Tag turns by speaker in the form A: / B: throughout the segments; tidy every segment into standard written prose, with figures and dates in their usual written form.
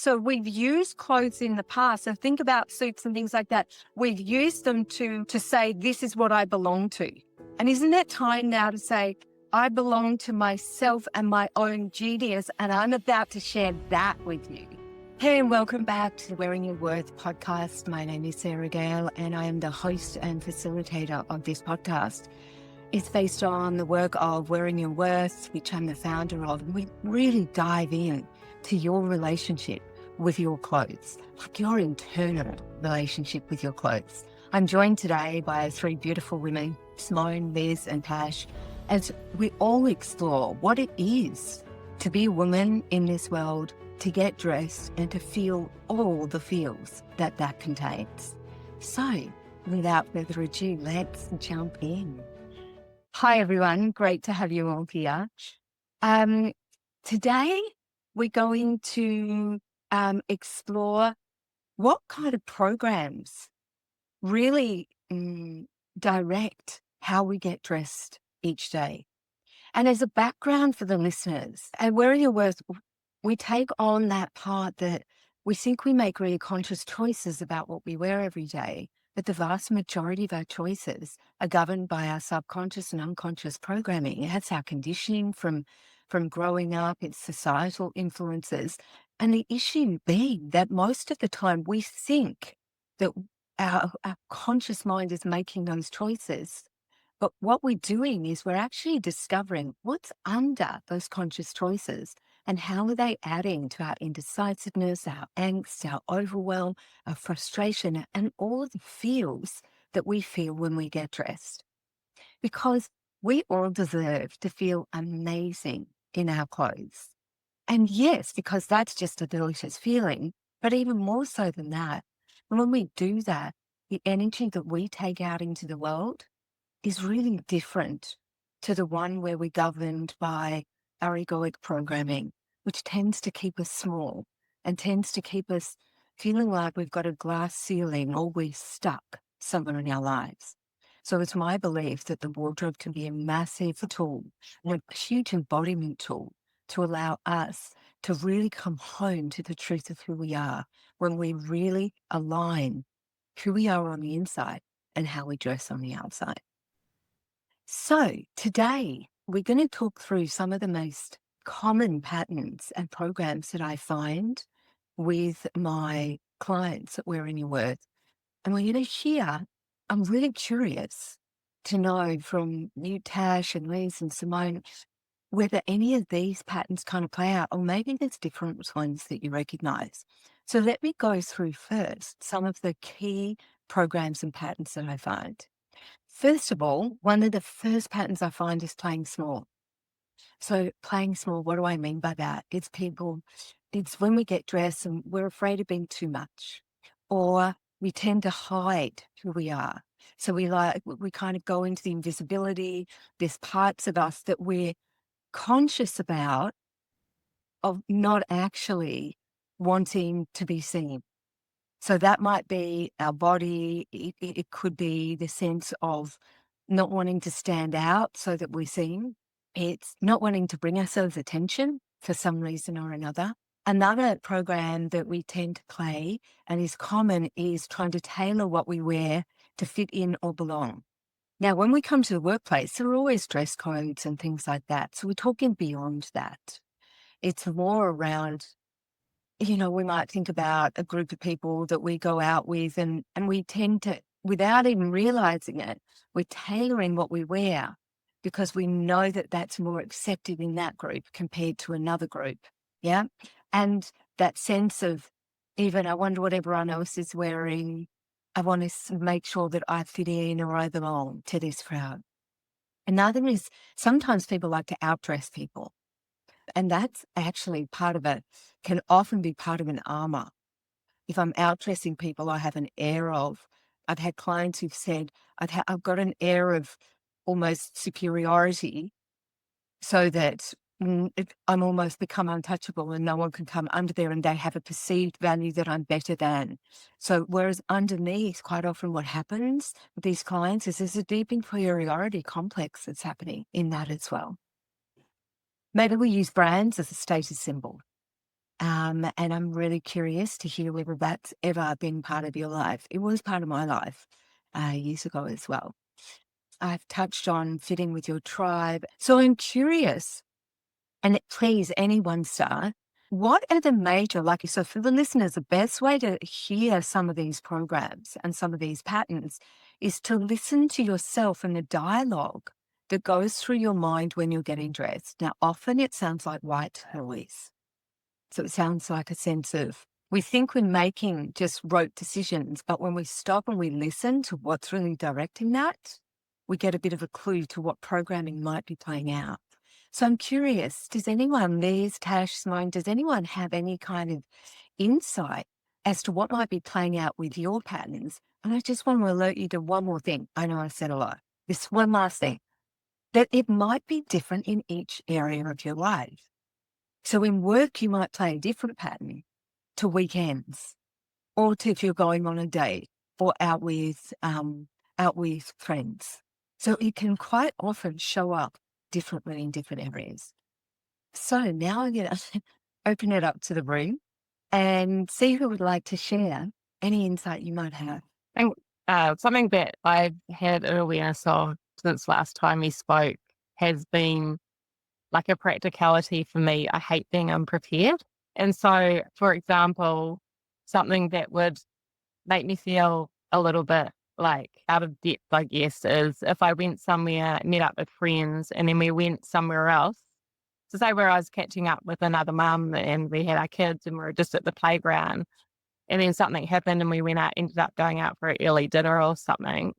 A: So we've used clothes in the past. So think about suits and things like that. We've used them to say, this is what I belong to. And isn't it time now to say, I belong to myself and my own genius, and I'm about to share that with you. Hey, and welcome back to the Wearing Your Worth podcast. My name is Sarah Gale, and I am the host and facilitator of this podcast. It's based on the work of Wearing Your Worth, which I'm the founder of, and we really dive in to your relationship with your clothes, like your internal relationship with your clothes. I'm joined today by three beautiful women, Simone, Liz, and Tash, as we all explore what it is to be a woman in this world, to get dressed and to feel all the feels that that contains. So, without further ado, let's jump in. Hi, everyone. Great to have you all here. Today, we're going to explore what kind of programs really direct how we get dressed each day. And as a background for the listeners, at Wearing Your Worth, we take on that part that we think we make really conscious choices about what we wear every day, but the vast majority of our choices are governed by our subconscious and unconscious programming. That's our conditioning from growing up, it's societal influences. And the issue being that most of the time we think that our conscious mind is making those choices. But what we're doing is we're actually discovering what's under those conscious choices and how are they adding to our indecisiveness, our angst, our overwhelm, our frustration, and all of the feels that we feel when we get dressed. Because we all deserve to feel amazing in our clothes. And yes, because that's just a delicious feeling, but even more so than that, when we do that, the energy that we take out into the world is really different to the one where we're governed by our egoic programming, which tends to keep us small and tends to keep us feeling like we've got a glass ceiling or we're stuck somewhere in our lives. So it's my belief that the wardrobe can be a massive tool and a huge embodiment tool to allow us to really come home to the truth of who we are when we really align who we are on the inside and how we dress on the outside. So today we're going to talk through some of the most common patterns and programs that I find with my clients at Wearing Your Worth. And we're going to hear, I'm really curious to know from you, Tash and Liz and Simone, whether any of these patterns kind of play out, or maybe there's different ones that you recognize. So let me go through first some of the key programs and patterns that I find. First of all, one of the first patterns I find is playing small. So playing small, what do I mean by that? It's when we get dressed and we're afraid of being too much, or we tend to hide who we are. So we kind of go into the invisibility. There's parts of us that we're conscious about of not actually wanting to be seen. So that might be our body. It could be the sense of not wanting to stand out so that we're seen. It's not wanting to bring ourselves attention for some reason or another. Another program that we tend to play and is common is trying to tailor what we wear to fit in or belong. Now, when we come to the workplace, there are always dress codes and things like that. So we're talking beyond that. It's more around, we might think about a group of people that we go out with and we tend to, without even realizing it, we're tailoring what we wear because we know that that's more accepted in that group compared to another group. Yeah. And that sense of even, I wonder what everyone else is wearing. I want to make sure that I fit in or I belong to this crowd. Another is sometimes people like to outdress people. And that's actually can often be part of an armor. If I'm outdressing people, I have an air of, I've had clients who've said, I've got an air of almost superiority so that I'm almost become untouchable and no one can come under there and they have a perceived value that I'm better than. So whereas underneath, quite often what happens with these clients is there's a deep inferiority complex that's happening in that as well. Maybe we use brands as a status symbol. And I'm really curious to hear whether that's ever been part of your life. It was part of my life years ago as well. I've touched on fitting with your tribe. So I'm curious, and please, anyone start. What are the major, like, so for the listeners, the best way to hear some of these programs and some of these patterns is to listen to yourself and the dialogue that goes through your mind when you're getting dressed. Now, often it sounds like white noise. So it sounds like a sense of, we think we're making just rote decisions, but when we stop and we listen to what's really directing that, we get a bit of a clue to what programming might be playing out. So I'm curious, does anyone, Liz, Tash, Simone, does anyone have any kind of insight as to what might be playing out with your patterns? And I just want to alert you to one more thing. I know I've said a lot. This one last thing, that it might be different in each area of your life. So in work, you might play a different pattern to weekends, or to if you're going on a date or out with friends. So it can quite often show up differently in different areas. So now I'm going to open it up to the room and see who would like to share any insight you might have.
B: I think something that I've had an awareness of since last time we spoke has been like a practicality for me. I hate being unprepared. And so, for example, something that would make me feel a little bit like out of depth, I guess, is if I went somewhere, met up with friends, and then we went somewhere else. So say where I was catching up with another mum and we had our kids and we were just at the playground, and then something happened and we went out, ended up going out for an early dinner or something,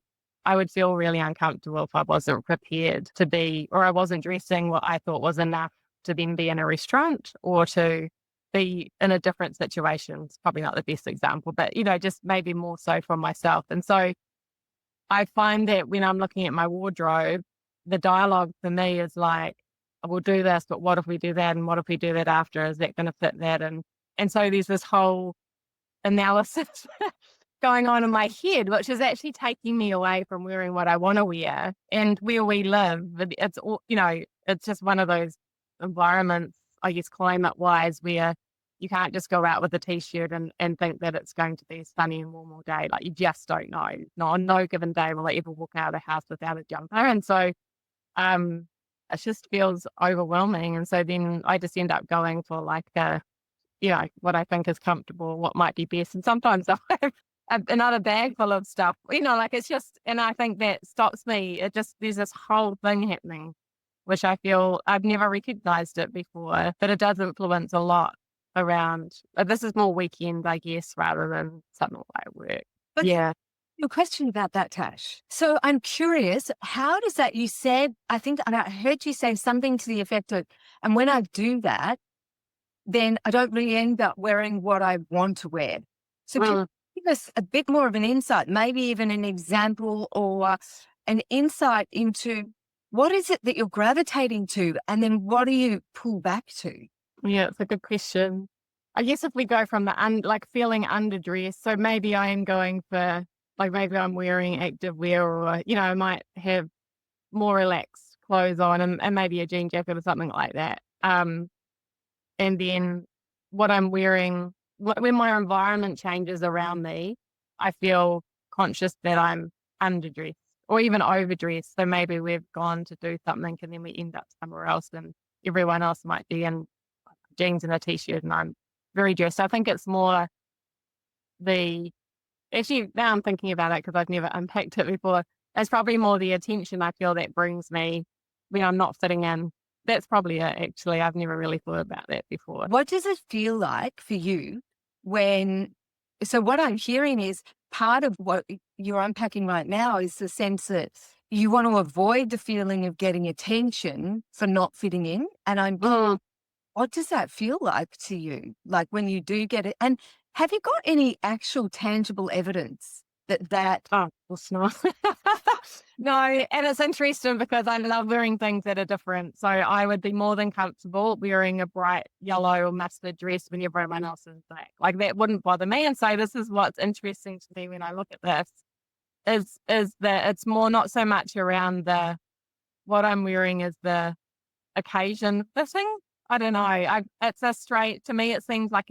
B: I would feel really uncomfortable if I wasn't prepared to be, or I wasn't dressing what I thought was enough to then be in a restaurant or to be in a different situation. It's probably not the best example, but, just maybe more so for myself. And so I find that when I'm looking at my wardrobe, the dialogue for me is like, we'll do this, but what if we do that? And what if we do that after? Is that going to fit that? And so there's this whole analysis going on in my head, which is actually taking me away from wearing what I want to wear. And where we live, it's all, it's just one of those environments, I guess, climate wise, where you can't just go out with a t-shirt and think that it's going to be a sunny and warm all day. Like, you just don't know. No, on no given day will I ever walk out of the house without a jumper. And so it just feels overwhelming. And so then I just end up going for like what I think is comfortable, what might be best. And sometimes I have another bag full of stuff, like it's just, and I think that stops me. There's this whole thing happening, which I feel I've never recognized it before, but it does influence a lot around. This is more weekend, I guess, rather than something like work.
A: But
B: Yeah.
A: your question about that, Tash. So I'm curious, how does that, you said, I think, and I heard you say something to the effect of, and when I do that, then I don't really end up wearing what I want to wear. So can you give us a bit more of an insight, maybe even an example or an insight into what is it that you're gravitating to, and then what do you pull back to?
B: Yeah, it's a good question. I guess if we go from the like feeling underdressed, so maybe I am going for, like, maybe I'm wearing active wear, or I might have more relaxed clothes on and maybe a jean jacket or something like that. And then what I'm wearing, when my environment changes around me, I feel conscious that I'm underdressed or even overdressed. So maybe we've gone to do something and then we end up somewhere else and everyone else might be in jeans and a t-shirt and I'm very dressed. I think it's more actually now I'm thinking about it because I've never unpacked it before. It's probably more the attention I feel that brings me when I'm not fitting in. That's probably it, actually. I've never really thought about that before.
A: What does it feel like for you so what I'm hearing is part of what you're unpacking right now is the sense that you want to avoid the feeling of getting attention for not fitting in. And what does that feel like to you? Like when you do get it, and have you got any actual tangible evidence that
B: Oh, it's not. No, and it's interesting because I love wearing things that are different. So I would be more than comfortable wearing a bright yellow or mustard dress when everyone else is black. Like, that wouldn't bother me. And so this is what's interesting to me when I look at this is that it's more not so much around what I'm wearing is the occasion fitting, I don't know. It's a straight, to me, it seems like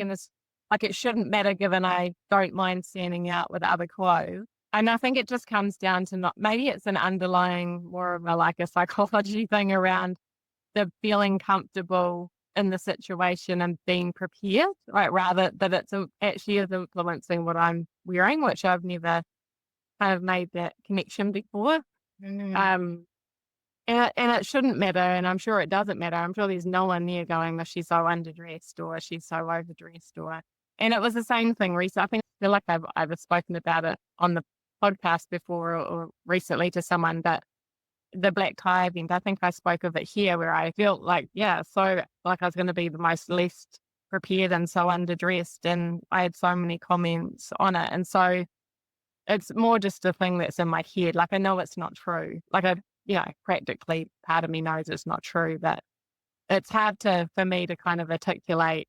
B: like it shouldn't matter given I don't mind standing out with other clothes. And I think it just comes down to not, maybe it's an underlying more of a like a psychology thing around the feeling comfortable in the situation and being prepared, right? Rather that actually is influencing what I'm wearing, which I've never kind of made that connection before.
A: Mm.
B: Um, and it shouldn't matter, and I'm sure it doesn't matter. I'm sure there's no one near going, "Oh, she's so underdressed," or "She's so overdressed," or and it was the same thing recently. I feel like I've spoken about it on the podcast before or recently to someone, but the black tie event, I think I spoke of it here where I felt like, yeah, so like I was gonna be the most least prepared and so underdressed, and I had so many comments on it, and so it's more just a thing that's in my head. Like, I know it's not true. Like, practically part of me knows it's not true, but it's hard for me to kind of articulate.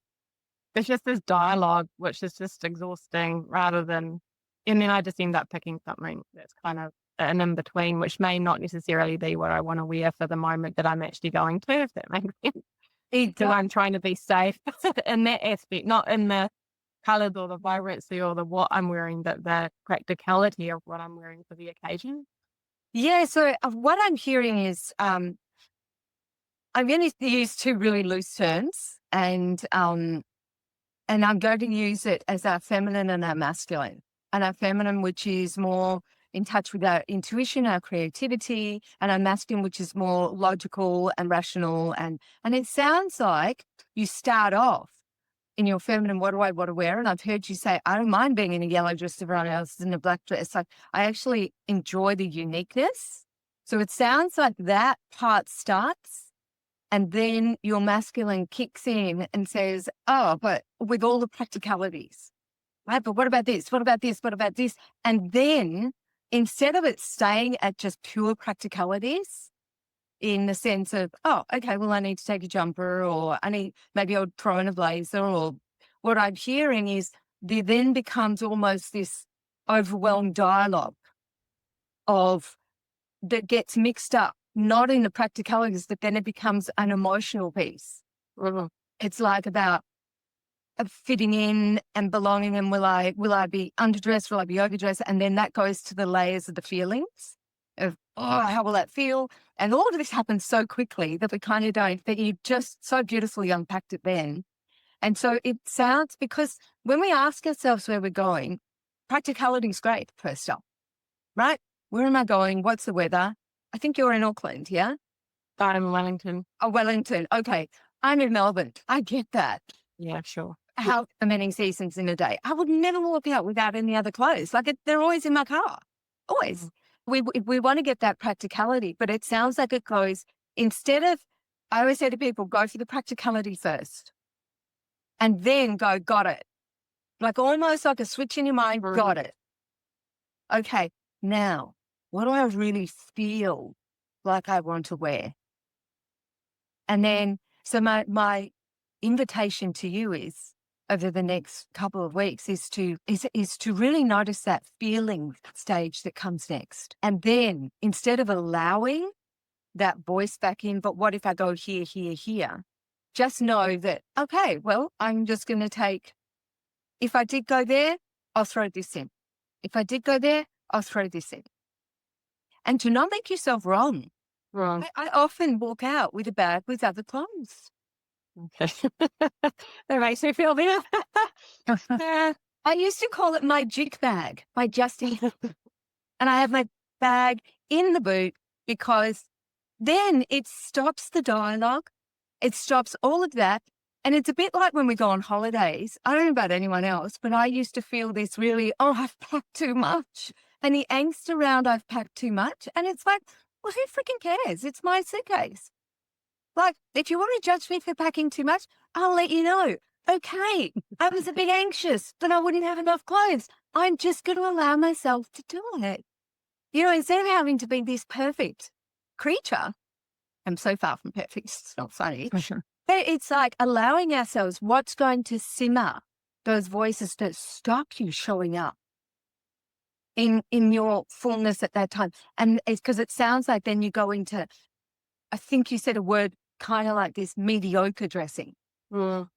B: It's just this dialogue, which is just exhausting rather than, and then I just end up picking something that's kind of an in between, which may not necessarily be what I want to wear for the moment that I'm actually going to, if that makes sense.
A: It
B: Because
A: does.
B: I'm trying to be safe in that aspect, not in the colours or the vibrancy or the what I'm wearing, but the practicality of what I'm wearing for the occasion.
A: Yeah, so what I'm hearing is I'm going to use two really loose terms, and I'm going to use it as our feminine and our masculine. And our feminine, which is more in touch with our intuition, our creativity, and our masculine, which is more logical and rational. And it sounds like you start off in your feminine, what do I want to wear? And I've heard you say, I don't mind being in a yellow dress, everyone else is in a black dress. Like, I actually enjoy the uniqueness. So it sounds like that part starts. And then your masculine kicks in and says, oh, but with all the practicalities, right? But what about this? What about this? What about this? And then instead of it staying at just pure practicalities, in the sense of, oh, okay, well, I need to take a jumper, or maybe I'll throw in a blazer, or what I'm hearing is there then becomes almost this overwhelmed dialogue of that gets mixed up, not in the practicalities, but then it becomes an emotional piece.
B: Mhm.
A: It's like about fitting in and belonging, and will I be underdressed, will I be overdressed? And then that goes to the layers of the feelings of, oh, how will that feel? And all of this happens so quickly that we kind of don't, that you just so beautifully unpacked it then. And so it sounds, because when we ask ourselves where we're going, practicality is great, first up, right? Where am I going? What's the weather? I think you're in Auckland, yeah?
B: I'm in Wellington.
A: Oh, Wellington. Okay. I'm in Melbourne. I get that.
B: Yeah, sure.
A: How many seasons in a day? I would never walk out without any other clothes. Like, they're always in my car, always.
B: Mhm.
A: We want to get that practicality, but it sounds like it goes, instead of, I always say to people, go for the practicality first and then go, got it. Like, almost like a switch in your mind, got it. Okay, now, what do I really feel like I want to wear? And then, so my invitation to you is, over the next couple of weeks, is to really notice that feeling stage that comes next. And then, instead of allowing that voice back in, but what if I go here, here, here? Just know that, okay, well, I'm just going to take, if I did go there, I'll throw this in. If I did go there, I'll throw this in. And to not make yourself wrong.
B: Wrong.
A: I often walk out with a bag with other clothes.
B: Okay. That makes me feel better. Yeah.
A: I used to call it my jik bag, my Justin. And I have my bag in the boot, because then it stops the dialogue. It stops all of that. And it's a bit like when we go on holidays. I don't know about anyone else, but I used to feel this really, oh, I've packed too much. And the angst around I've packed too much. And it's like, well, who freaking cares? It's my suitcase. Like, if you want to judge me for packing too much, I'll let you know. Okay, I was a bit anxious that I wouldn't have enough clothes. I'm just going to allow myself to do it. You know, instead of having to be this perfect creature, I'm so far from perfect, it's not funny.
B: For sure.
A: But it's like allowing ourselves what's going to simmer those voices that stop you showing up in your fullness at that time. And it's because it sounds like then you go into, I think you said a word, kind of like this mediocre dressing.
B: Mm,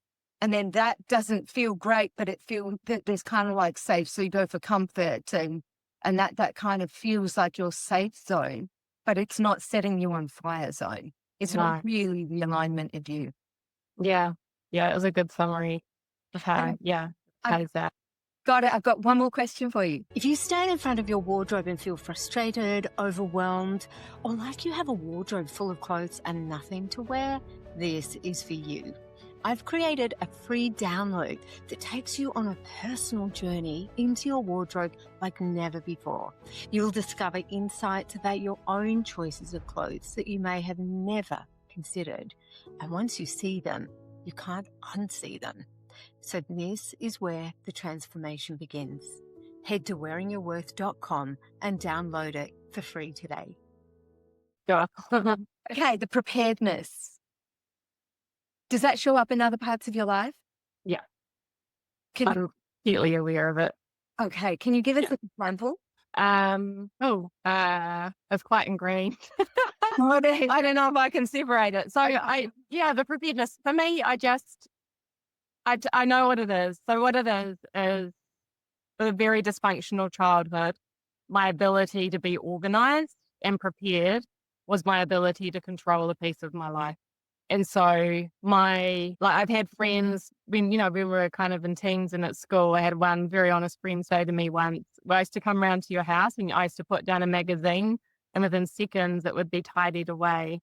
A: And then that doesn't feel great, but it feels that there's kind of like safe. So you go for comfort and that kind of feels like your safe zone, but it's not setting you on fire zone. It's not
B: no.
A: really the alignment of you.
B: Yeah. Yeah. It was a good summary of how,
A: And
B: yeah,
A: I've
B: how is that?
A: got it. I've got one more question for you.
C: If you stand in front of your wardrobe and feel frustrated, overwhelmed, or like you have a wardrobe full of clothes and nothing to wear, this is for you. I've created a free download that takes you on a personal journey into your wardrobe like never before. You'll discover insights about your own choices of clothes that you may have never considered. And once you see them, you can't unsee them. So this is where the transformation begins. Head to wearingyourworth.com and download it for free today.
B: Sure.
A: Okay, the preparedness. Does that show up in other parts of your life?
B: Yeah.
A: Can,
B: I'm acutely aware of it.
A: okay, can you give us an example?
B: It's quite ingrained.
A: What is-
B: I don't know if I can separate it. So the preparedness for me, I know what it is. So what it is a very dysfunctional childhood. My ability to be organized and prepared was my ability to control a piece of my life. And so I've had friends when, we were kind of in teens and at school, I had one very honest friend say to me once, well, I used to come around to your house and I used to put down a magazine and within seconds it would be tidied away.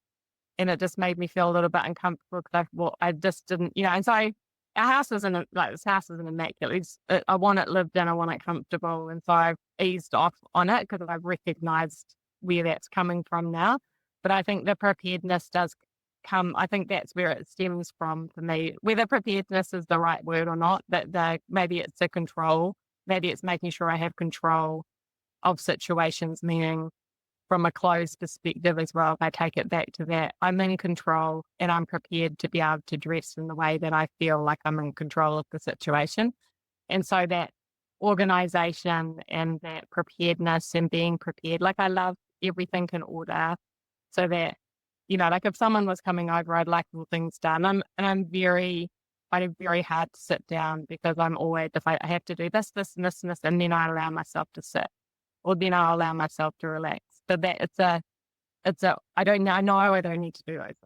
B: And it just made me feel a little bit uncomfortable because I just didn't, and so our house isn't this house isn't immaculate. I want it lived in, I want it comfortable. And so I've eased off on it because I've recognized where that's coming from now. But I think the preparedness does I think that's where it stems from for me. Whether preparedness is the right word or not, maybe it's a control, maybe it's making sure I have control of situations, meaning from a clothes perspective as well. If I take it back to that, I'm in control and I'm prepared to be able to dress in the way that I feel like I'm in control of the situation. And so that organization and that preparedness and being prepared, like I love everything in order so that, like if someone was coming over, I'd like all things done. I'm very hard to sit down because I'm always, if I have to do this, this, and this, and this, and then I allow myself to sit or then I'll allow myself to relax. But that I don't know, I know I don't need to do those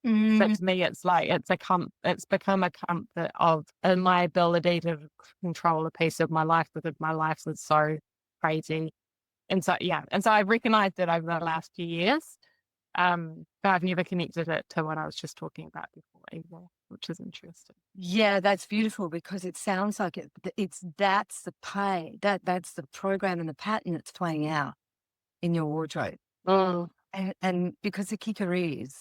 B: things. But to me, it's like, it's become a comfort of my ability to control a piece of my life because my life is so crazy. And so, I've recognized it over the last few years. But I've never connected it to what I was just talking about before either, which is interesting.
A: Yeah, that's beautiful because it sounds like that's the that's the program and the pattern that's playing out in your wardrobe.
B: Mm.
A: And because the kicker is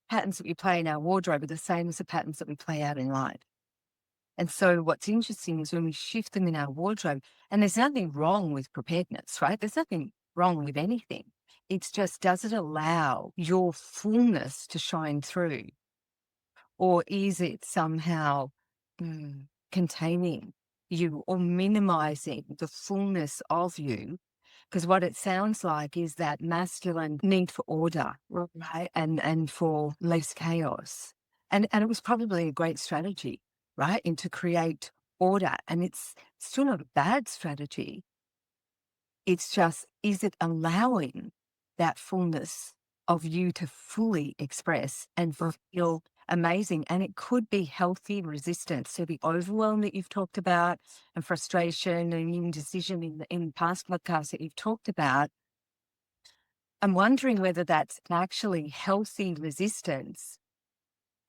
A: patterns that we play in our wardrobe are the same as the patterns that we play out in life. And so what's interesting is when we shift them in our wardrobe, and there's nothing wrong with preparedness, right? There's nothing wrong with anything. It's just, does it allow your fullness to shine through? Or is it somehow containing you or minimizing the fullness of you? Because what it sounds like is that masculine need for order, right? And for less chaos. And it was probably a great strategy, right? And to create order. And it's still not a bad strategy. It's just, is it allowing that fullness of you to fully express and feel amazing? And it could be healthy resistance. So the overwhelm that you've talked about and frustration and indecision in past podcasts that you've talked about, I'm wondering whether that's actually healthy resistance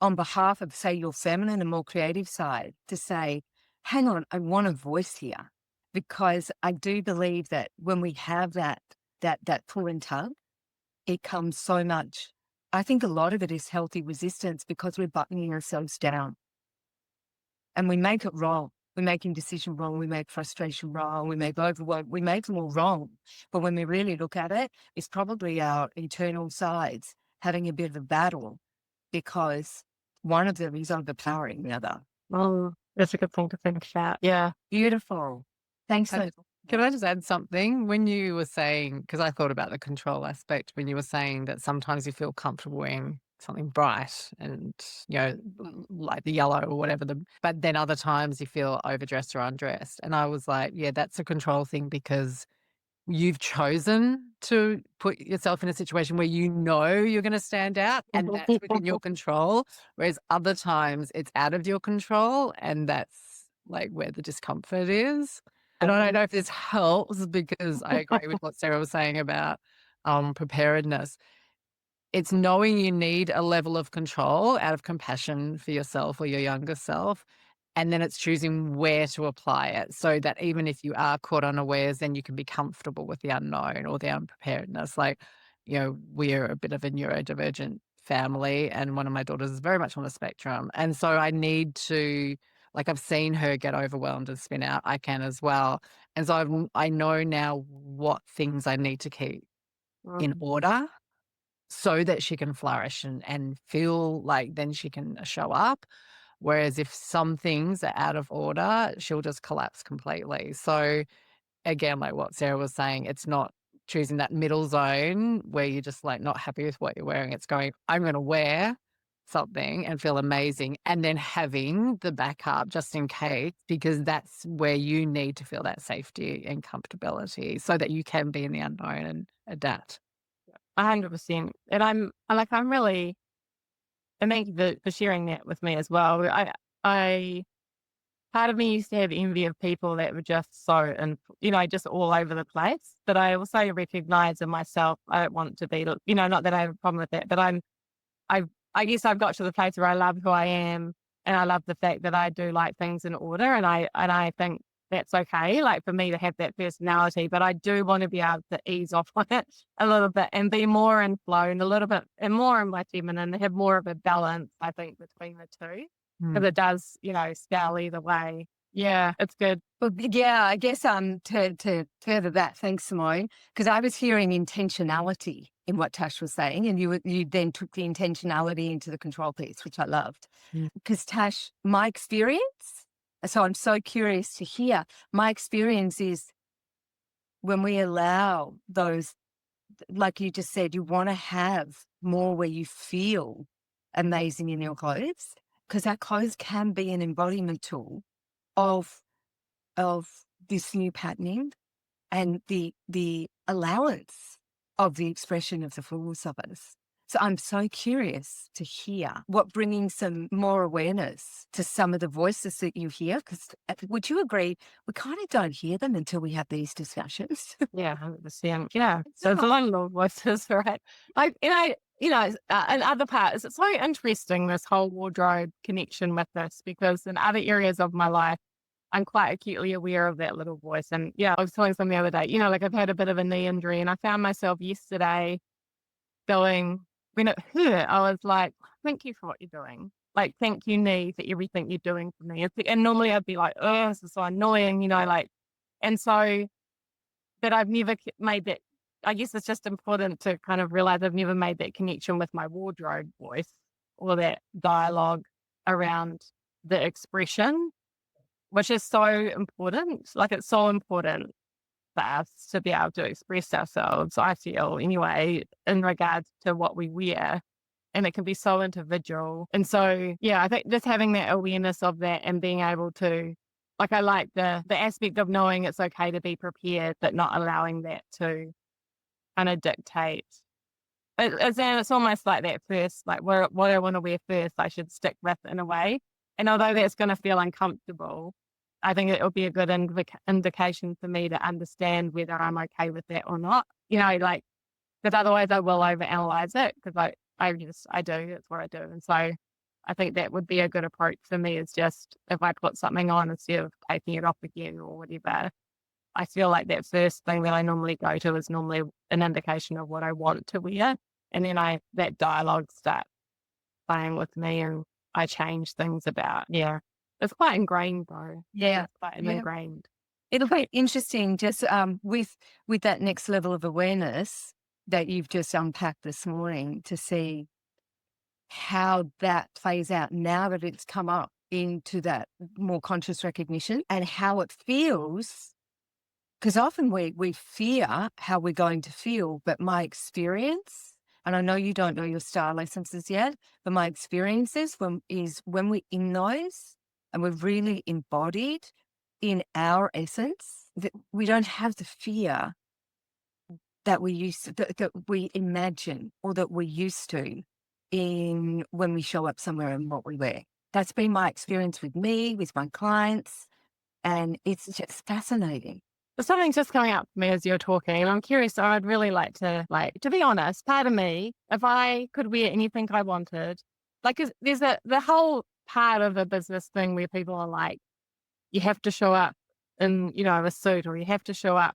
A: on behalf of, say, your feminine and more creative side to say, hang on, I want a voice here. Because I do believe that when we have that pull and tug, it comes so much. I think a lot of it is healthy resistance because we're buttoning ourselves down and we make it wrong. We make indecision wrong. We make frustration wrong. We make overwhelm. We make them all wrong. But when we really look at it, it's probably our internal sides having a bit of a battle because one of them is overpowering the other.
B: Oh, that's a good thing to think about. Yeah.
A: Beautiful. Thanks so much.
D: Can I just add something? When you were saying, because I thought about the control aspect, when you were saying that sometimes you feel comfortable something bright and, like the yellow or whatever. But then other times you feel overdressed or undressed. And I was like, yeah, that's a control thing because you've chosen to put yourself in a situation where you're going to stand out and that's within your control. Whereas other times it's out of your control and that's like where the discomfort is. And I don't know if this helps because I agree with what Sarah was saying about preparedness. It's knowing you need a level of control out of compassion for yourself or your younger self. And then it's choosing where to apply it so that even if you are caught unawares, then you can be comfortable with the unknown or the unpreparedness. Like, we're a bit of a neurodivergent family, and one of my daughters is very much on the spectrum. And so I need to, like, I've seen her get overwhelmed and spin out. I can as well. And so I know now what things I need to keep in order so that she can flourish and feel like then she can show up. Whereas if some things are out of order, she'll just collapse completely. So again, like what Sarah was saying, it's not choosing that middle zone where you're just like not happy with what you're wearing. It's going, I'm going to wear something and feel amazing. And then having the backup just in case, because that's where you need to feel that safety and comfortability so that you can be in the unknown and adapt.
B: 100%. And I'm really, and thank you for sharing that with me as well. I part of me used to have envy of people that were just so, and just all over the place. But I also recognize in myself, I don't want to be, not that I have a problem with that, but I guess I've got to the place where I love who I am, and I love the fact that I do like things in order, and I think that's okay. Like for me to have that personality, but I do want to be able to ease off on it a little bit and be more in flow and a little bit and more in my feminine, have more of a balance. I think between the two.
D: Mm.
B: Because it does, scale either way. Yeah, it's good.
A: Well, yeah, I guess to further that, thanks, Simone, because I was hearing intentionality in what Tash was saying, and you then took the intentionality into the control piece, which I loved.
D: Mm.
A: Because Tash, my experience, so I'm so curious to hear, my experience is when we allow those, like you just said, you want to have more where you feel amazing in your clothes, because our clothes can be an embodiment tool of this new patterning and the allowance of the expression of the fullness of us. So I'm so curious to hear what bringing some more awareness to some of the voices that you hear, because would you agree, we kind of don't hear them until we have these discussions?
B: Yeah, 100%. Yeah. So it's a lot of little voices, right? Like, and other parts, it's so interesting, this whole wardrobe connection with this, because in other areas of my life, I'm quite acutely aware of that little voice. And I was telling someone the other day, like I've had a bit of a knee injury, and I found myself yesterday going, when it hurt, I was like, thank you for what you're doing. Like, thank you, knee, for everything you're doing for me. And normally I'd be like, oh, this is so annoying, and so, but I've never made that. I guess it's just important to kind of realize I've never made that connection with my wardrobe voice or that dialogue around the expression, which is so important. Like, it's so important for us to be able to express ourselves, I feel anyway, in regards to what we wear. And it can be so individual. And so, yeah, I think just having that awareness of that and being able to, like, I like the aspect of knowing it's okay to be prepared, but not allowing that to kind of dictate. It's almost like that first, like what I want to wear first, I should stick with in a way. And although that's going to feel uncomfortable, I think it'll be a good indication for me to understand whether I'm okay with that or not. Like, because otherwise I will overanalyze it, because I do, it's what I do. And so I think that would be a good approach for me, is just if I put something on instead of taking it off again or whatever, I feel like that first thing that I normally go to is normally an indication of what I want to wear. And then that dialogue starts playing with me and I change things about, yeah. It's quite ingrained though.
A: Yeah.
B: It's quite
A: Yeah.
B: ingrained.
A: It'll be interesting just with that next level of awareness that you've just unpacked this morning, to see how that plays out now that it's come up into that more conscious recognition, and how it feels. Because often we fear how we're going to feel, but my experience and I know you don't know your style essences yet, but my experience is when we're in those and we're really embodied in our essence, that we don't have the fear that that we imagine or that we're used to in when we show up somewhere and what we wear. That's been my experience with me, with my clients, and it's just fascinating.
B: But something's just coming up for me as you're talking, and I'm curious. So I'd really like to be honest, part of me, if I could wear anything I wanted, like, 'cause there's the whole part of a business thing where people are like, you have to show up in, a suit, or you have to show up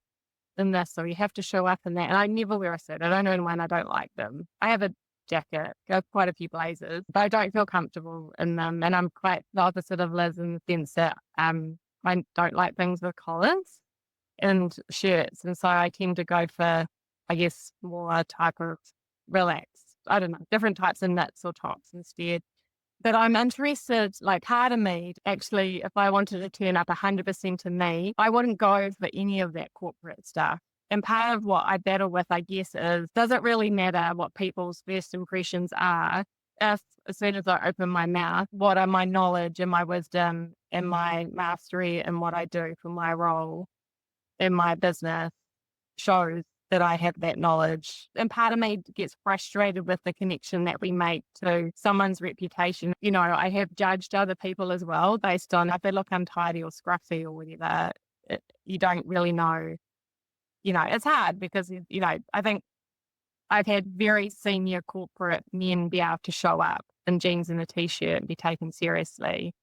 B: in this, or you have to show up in that. And I never wear a suit. I don't own one. I don't like them. I have a jacket. I have quite a few blazers, but I don't feel comfortable in them. And I'm quite the opposite of Liz in the sense that I don't like things with collars and shirts. And so I tend to go for, I guess, more type of relaxed, I don't know, different types of knits or tops instead. But I'm interested, like, part of me, actually, if I wanted to turn up 100% to me, I wouldn't go for any of that corporate stuff. And part of what I battle with, I guess, is, does it really matter what people's first impressions are if, as soon as I open my mouth, what are my knowledge and my wisdom and my mastery and what I do for my role in my business shows that I have that knowledge. And part of me gets frustrated with the connection that we make to someone's reputation. I have judged other people as well based on if they look untidy or scruffy or whatever. You don't really know. It's hard because, I think I've had very senior corporate men be able to show up in jeans and a t-shirt and be taken seriously.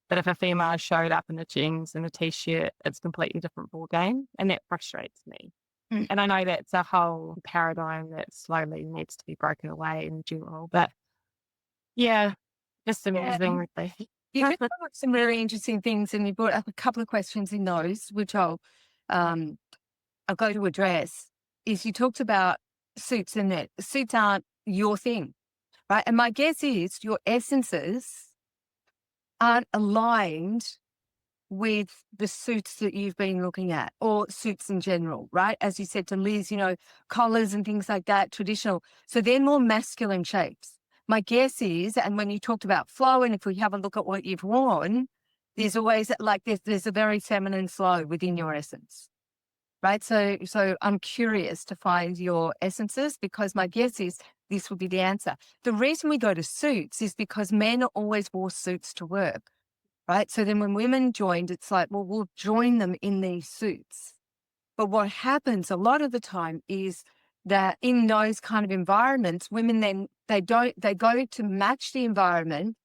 B: But if a female showed up in the jeans and a t-shirt, it's a completely different ballgame. And that frustrates me. And I know that's a whole paradigm that slowly needs to be broken away in general. But yeah, just amazing, really.
A: You brought up some really interesting things, and you brought up a couple of questions in those, which I'll go to address. Is you talked about suits, and that suits aren't your thing, right? And my guess is your essences aren't aligned with the suits that you've been looking at, or suits in general, right? As you said to Liz, collars and things like that, traditional. So they're more masculine shapes. My guess is, and when you talked about flow, and if we have a look at what you've worn, there's always like there's a very feminine flow within your essence, right? So I'm curious to find your essences, because my guess is this would be the answer. The reason we go to suits is because men always wore suits to work. Right. So then when women joined, it's like, well, we'll join them in these suits. But what happens a lot of the time is that in those kind of environments, women then they go to match the environment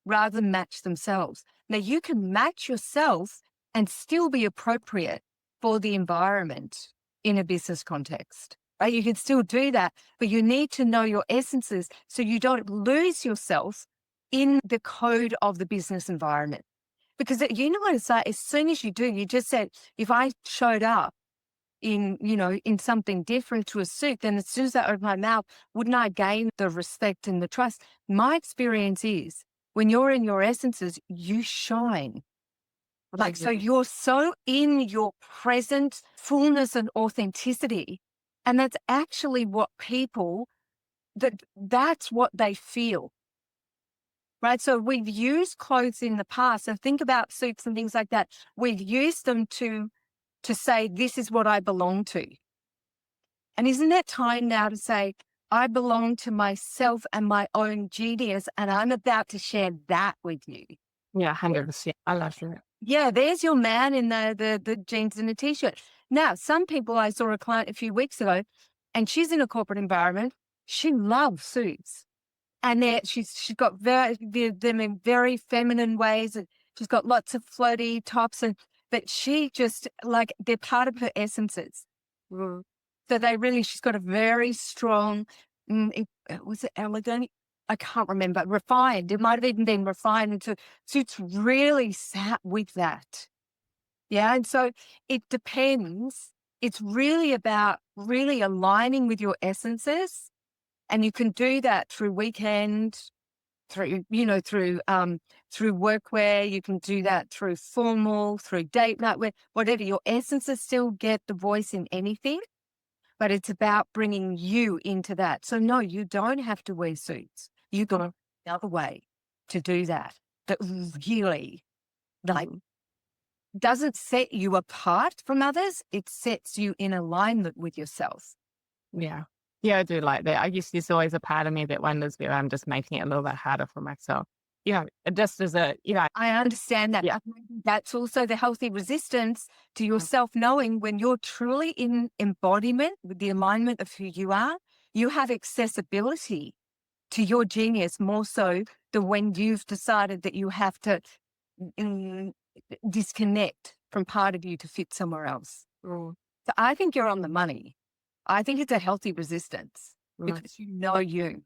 A: rather than match themselves. Now you can match yourself and still be appropriate for the environment in a business context. Right? You can still do that, but you need to know your essences so you don't lose yourself in the code of the business environment. Because you know what it's like, as soon as you do, you just said, if I showed up in something different to a suit, then as soon as I open my mouth, wouldn't I gain the respect and the trust? My experience is when you're in your essences, you shine. Like, so you're so in your present fullness and authenticity. And that's actually what that's what they feel. Right. So we've used clothes in the past. So think about suits and things like that. We've used them to say, this is what I belong to. And isn't it time now to say, I belong to myself and my own genius, and I'm about to share that with you.
B: Yeah, 100%. I love that.
A: Yeah, there's your man in the jeans and the t-shirt. Now, some people, I saw a client a few weeks ago, and she's in a corporate environment. She loves suits. And she's got them in very feminine ways, and she's got lots of floaty tops, but she just, like, they're part of her essences. So she's got a very strong, was it elegant? I can't remember. Refined. It might have even been refined into suits really sat with that. Yeah. And so it depends. It's really about really aligning with your essences. And you can do that through weekend, through workwear. You can do that through formal, through date night wear, whatever. Your essences still get the voice in anything. but it's about bringing you into that. So no, you don't have to wear suits. You got another way to do that that really like doesn't set you apart from others. It sets you in alignment with yourself.
B: Yeah. Yeah, I do like that. I guess there's always a part of me that wonders whether I'm just making it a little bit harder for myself. It just as a,
A: I understand that.
B: Yeah.
A: That's also the healthy resistance to yourself knowing when you're truly in embodiment with the alignment of who you are, you have accessibility to your genius more so than when you've decided that you have to mm, disconnect from part of you to fit somewhere else. So I think you're on the money. I think it's a healthy resistance because you know you.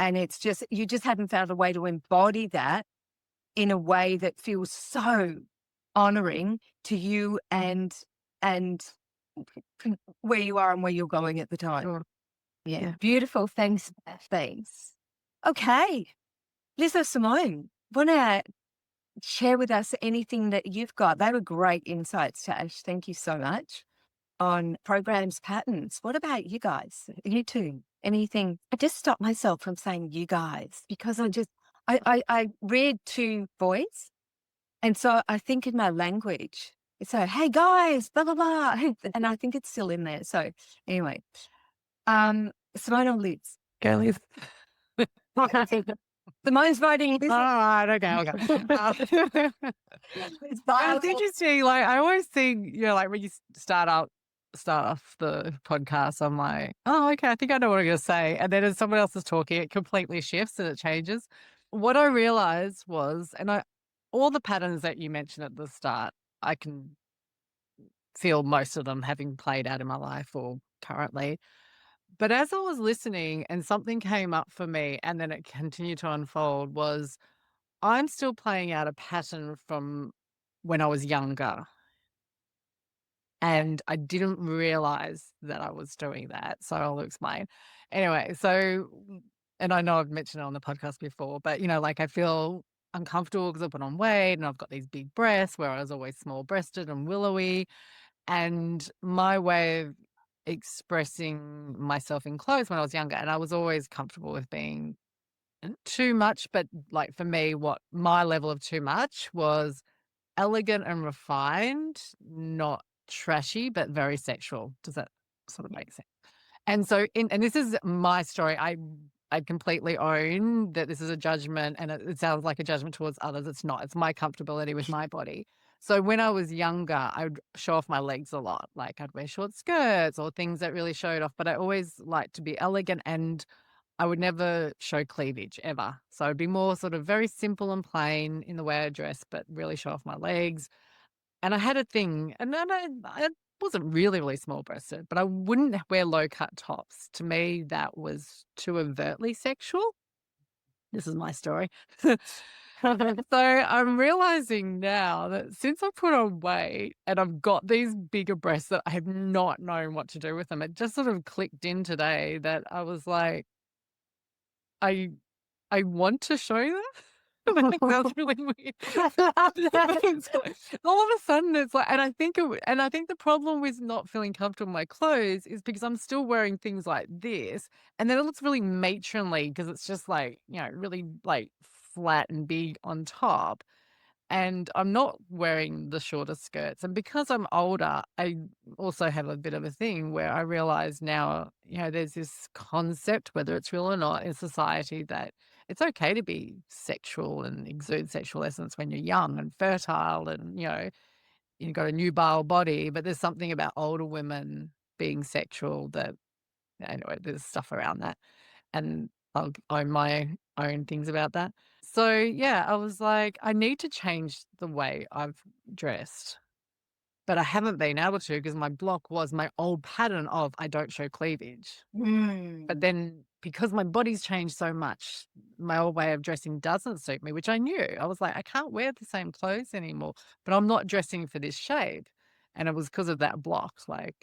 A: And it's just, you just haven't found a way to embody that in a way that feels so honoring to you and where you are and where you're going at the time. Yeah. Beautiful. Thanks. Thanks. Okay. Lisa, Simone, want to share with us anything that you've got? They were great insights, Tash. Thank you so much on programs, patterns. What about you guys? You two? Anything? I just stopped myself from saying you guys because I read to boys. And so I think in my language, so, hey guys, blah, blah, blah. And I think it's still in there. So anyway, Simone or Liz?
D: Go, Liz.
A: Simone's voting.
D: All right, okay. It's interesting. Like I always think, like when you start off the podcast, I'm like, oh, okay, I think I know what I'm going to say. And then as someone else is talking, it completely shifts and it changes. What I realized was, all the patterns that you mentioned at the start, I can feel most of them having played out in my life or currently. But as I was listening and something came up for me and then it continued to unfold was I'm still playing out a pattern from when I was younger. And I didn't realize that I was doing that. So I'll explain. Anyway, and I know I've mentioned it on the podcast before, but like I feel uncomfortable because I put on weight and I've got these big breasts where I was always small breasted and willowy. And my way of expressing myself in clothes when I was younger, and I was always comfortable with being too much, but like for me, what my level of too much was elegant and refined, not trashy, but very sexual. Does that sort of make sense? And so, and this is my story. I completely own that this is a judgment, and it sounds like a judgment towards others. It's not. It's my comfortability with my body. So when I was younger, I would show off my legs a lot. Like I'd wear short skirts or things that really showed off. But I always liked to be elegant, and I would never show cleavage ever. So I'd be more sort of very simple and plain in the way I dress, but really show off my legs. And I had a thing, and then I wasn't really, really small breasted, but I wouldn't wear low cut tops. To me, that was too overtly sexual. This is my story. So I'm realizing now that since I put on weight and I've got these bigger breasts that I have not known what to do with them, it just sort of clicked in today that I was like, I want to show them. That sounds really weird. All of a sudden, it's like, and I think the problem with not feeling comfortable in my clothes is because I'm still wearing things like this, and then it looks really matronly because it's just like really like flat and big on top. And I'm not wearing the shorter skirts. And because I'm older, I also have a bit of a thing where I realize now, there's this concept, whether it's real or not, in society that it's okay to be sexual and exude sexual essence when you're young and fertile and, you've got a nubile body. But there's something about older women being sexual that, anyway, there's stuff around that. And I'll own my own things about that. So, yeah, I was like, I need to change the way I've dressed. But I haven't been able to because my block was my old pattern of I don't show cleavage. But then because my body's changed so much, my old way of dressing doesn't suit me, which I knew. I was like, I can't wear the same clothes anymore, but I'm not dressing for this shape. And it was because of that block, like,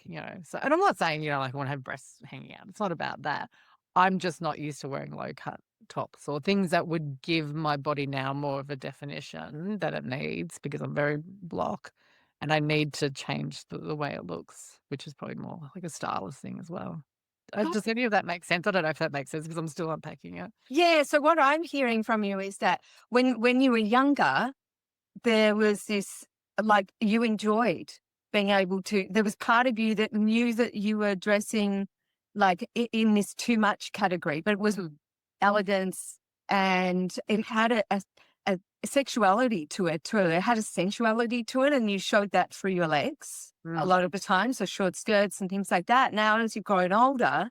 D: so, and I'm not saying, like I want to have breasts hanging out. It's not about that. I'm just not used to wearing low cut tops or things that would give my body now more of a definition that it needs because I'm very block. and I need to change the way it looks, which is probably more like a stylist thing as well. Does any of that make sense? I don't know if that makes sense because I'm still unpacking it.
A: Yeah, so what I'm hearing from you is that when you were younger, there was this, like, you enjoyed being able to, there was part of you that knew that you were dressing like in this too much category, but it was elegance and it had a sexuality to it too. It had a sensuality to it, and you showed that through your legs a lot of the time, so short skirts and things like that. Now, as you've grown older,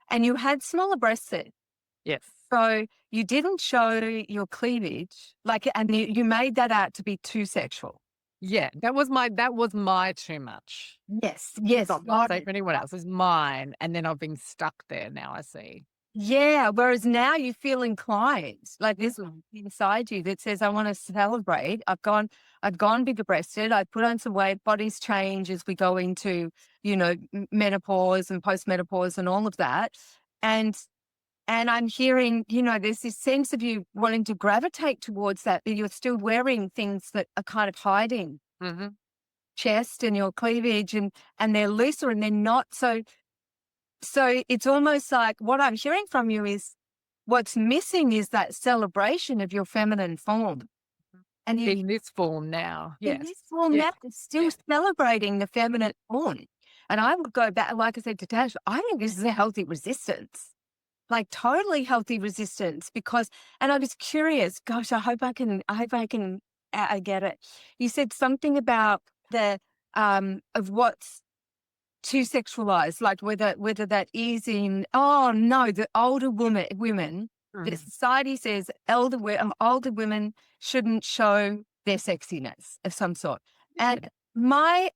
A: and you had smaller breasts then,
D: Yes.
A: so you didn't show your cleavage, like, and you made that out to be too sexual.
D: Yeah, that was my too much.
A: Yes, yes,
D: Not
A: got
D: say
A: it.
D: for anyone else. It's mine, and then I've been stuck there now, I see.
A: Yeah, whereas now you feel inclined, like this one inside you that says, I want to celebrate. I've gone bigger breasted. I put on some weight. Bodies change as we go into, menopause and postmenopause and all of that. And I'm hearing, there's this sense of you wanting to gravitate towards that, but you're still wearing things that are kind of hiding
D: Mhm.
A: chest and your cleavage, and they're looser and they're not so it's almost like what I'm hearing from you is what's missing is that celebration of your feminine form. And you,
D: In this form now,
A: in
D: yes.
A: this form,
D: Yeah.
A: now is still celebrating the feminine form. And I would go back, like I said to Tash, I think this is a healthy resistance, like totally healthy resistance, because, and I was curious, gosh, I get it. You said something about of what's too sexualized, like whether that is in, oh no, the older women, the society says older women shouldn't show their sexiness of some sort. And my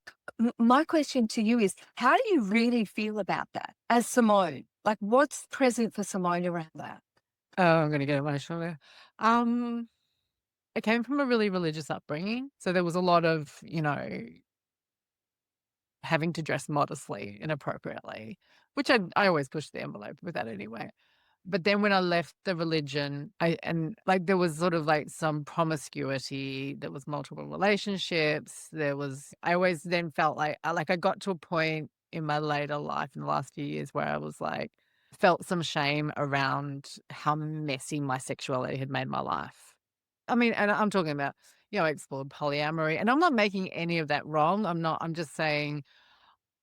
A: question to you is, how do you really feel about that as Simone? Like, what's present for Simone around that?
D: Oh, I'm gonna get emotional there. I came from a really religious upbringing, so there was a lot of, having to dress modestly and appropriately, which I always pushed the envelope with that anyway. But then when I left the religion, there was sort of like some promiscuity, there was multiple relationships, I always then felt like I got to a point in my later life in the last few years where I was like, felt some shame around how messy my sexuality had made my life. I mean, and I'm talking about, I explored polyamory, and I'm not making any of that wrong. I'm just saying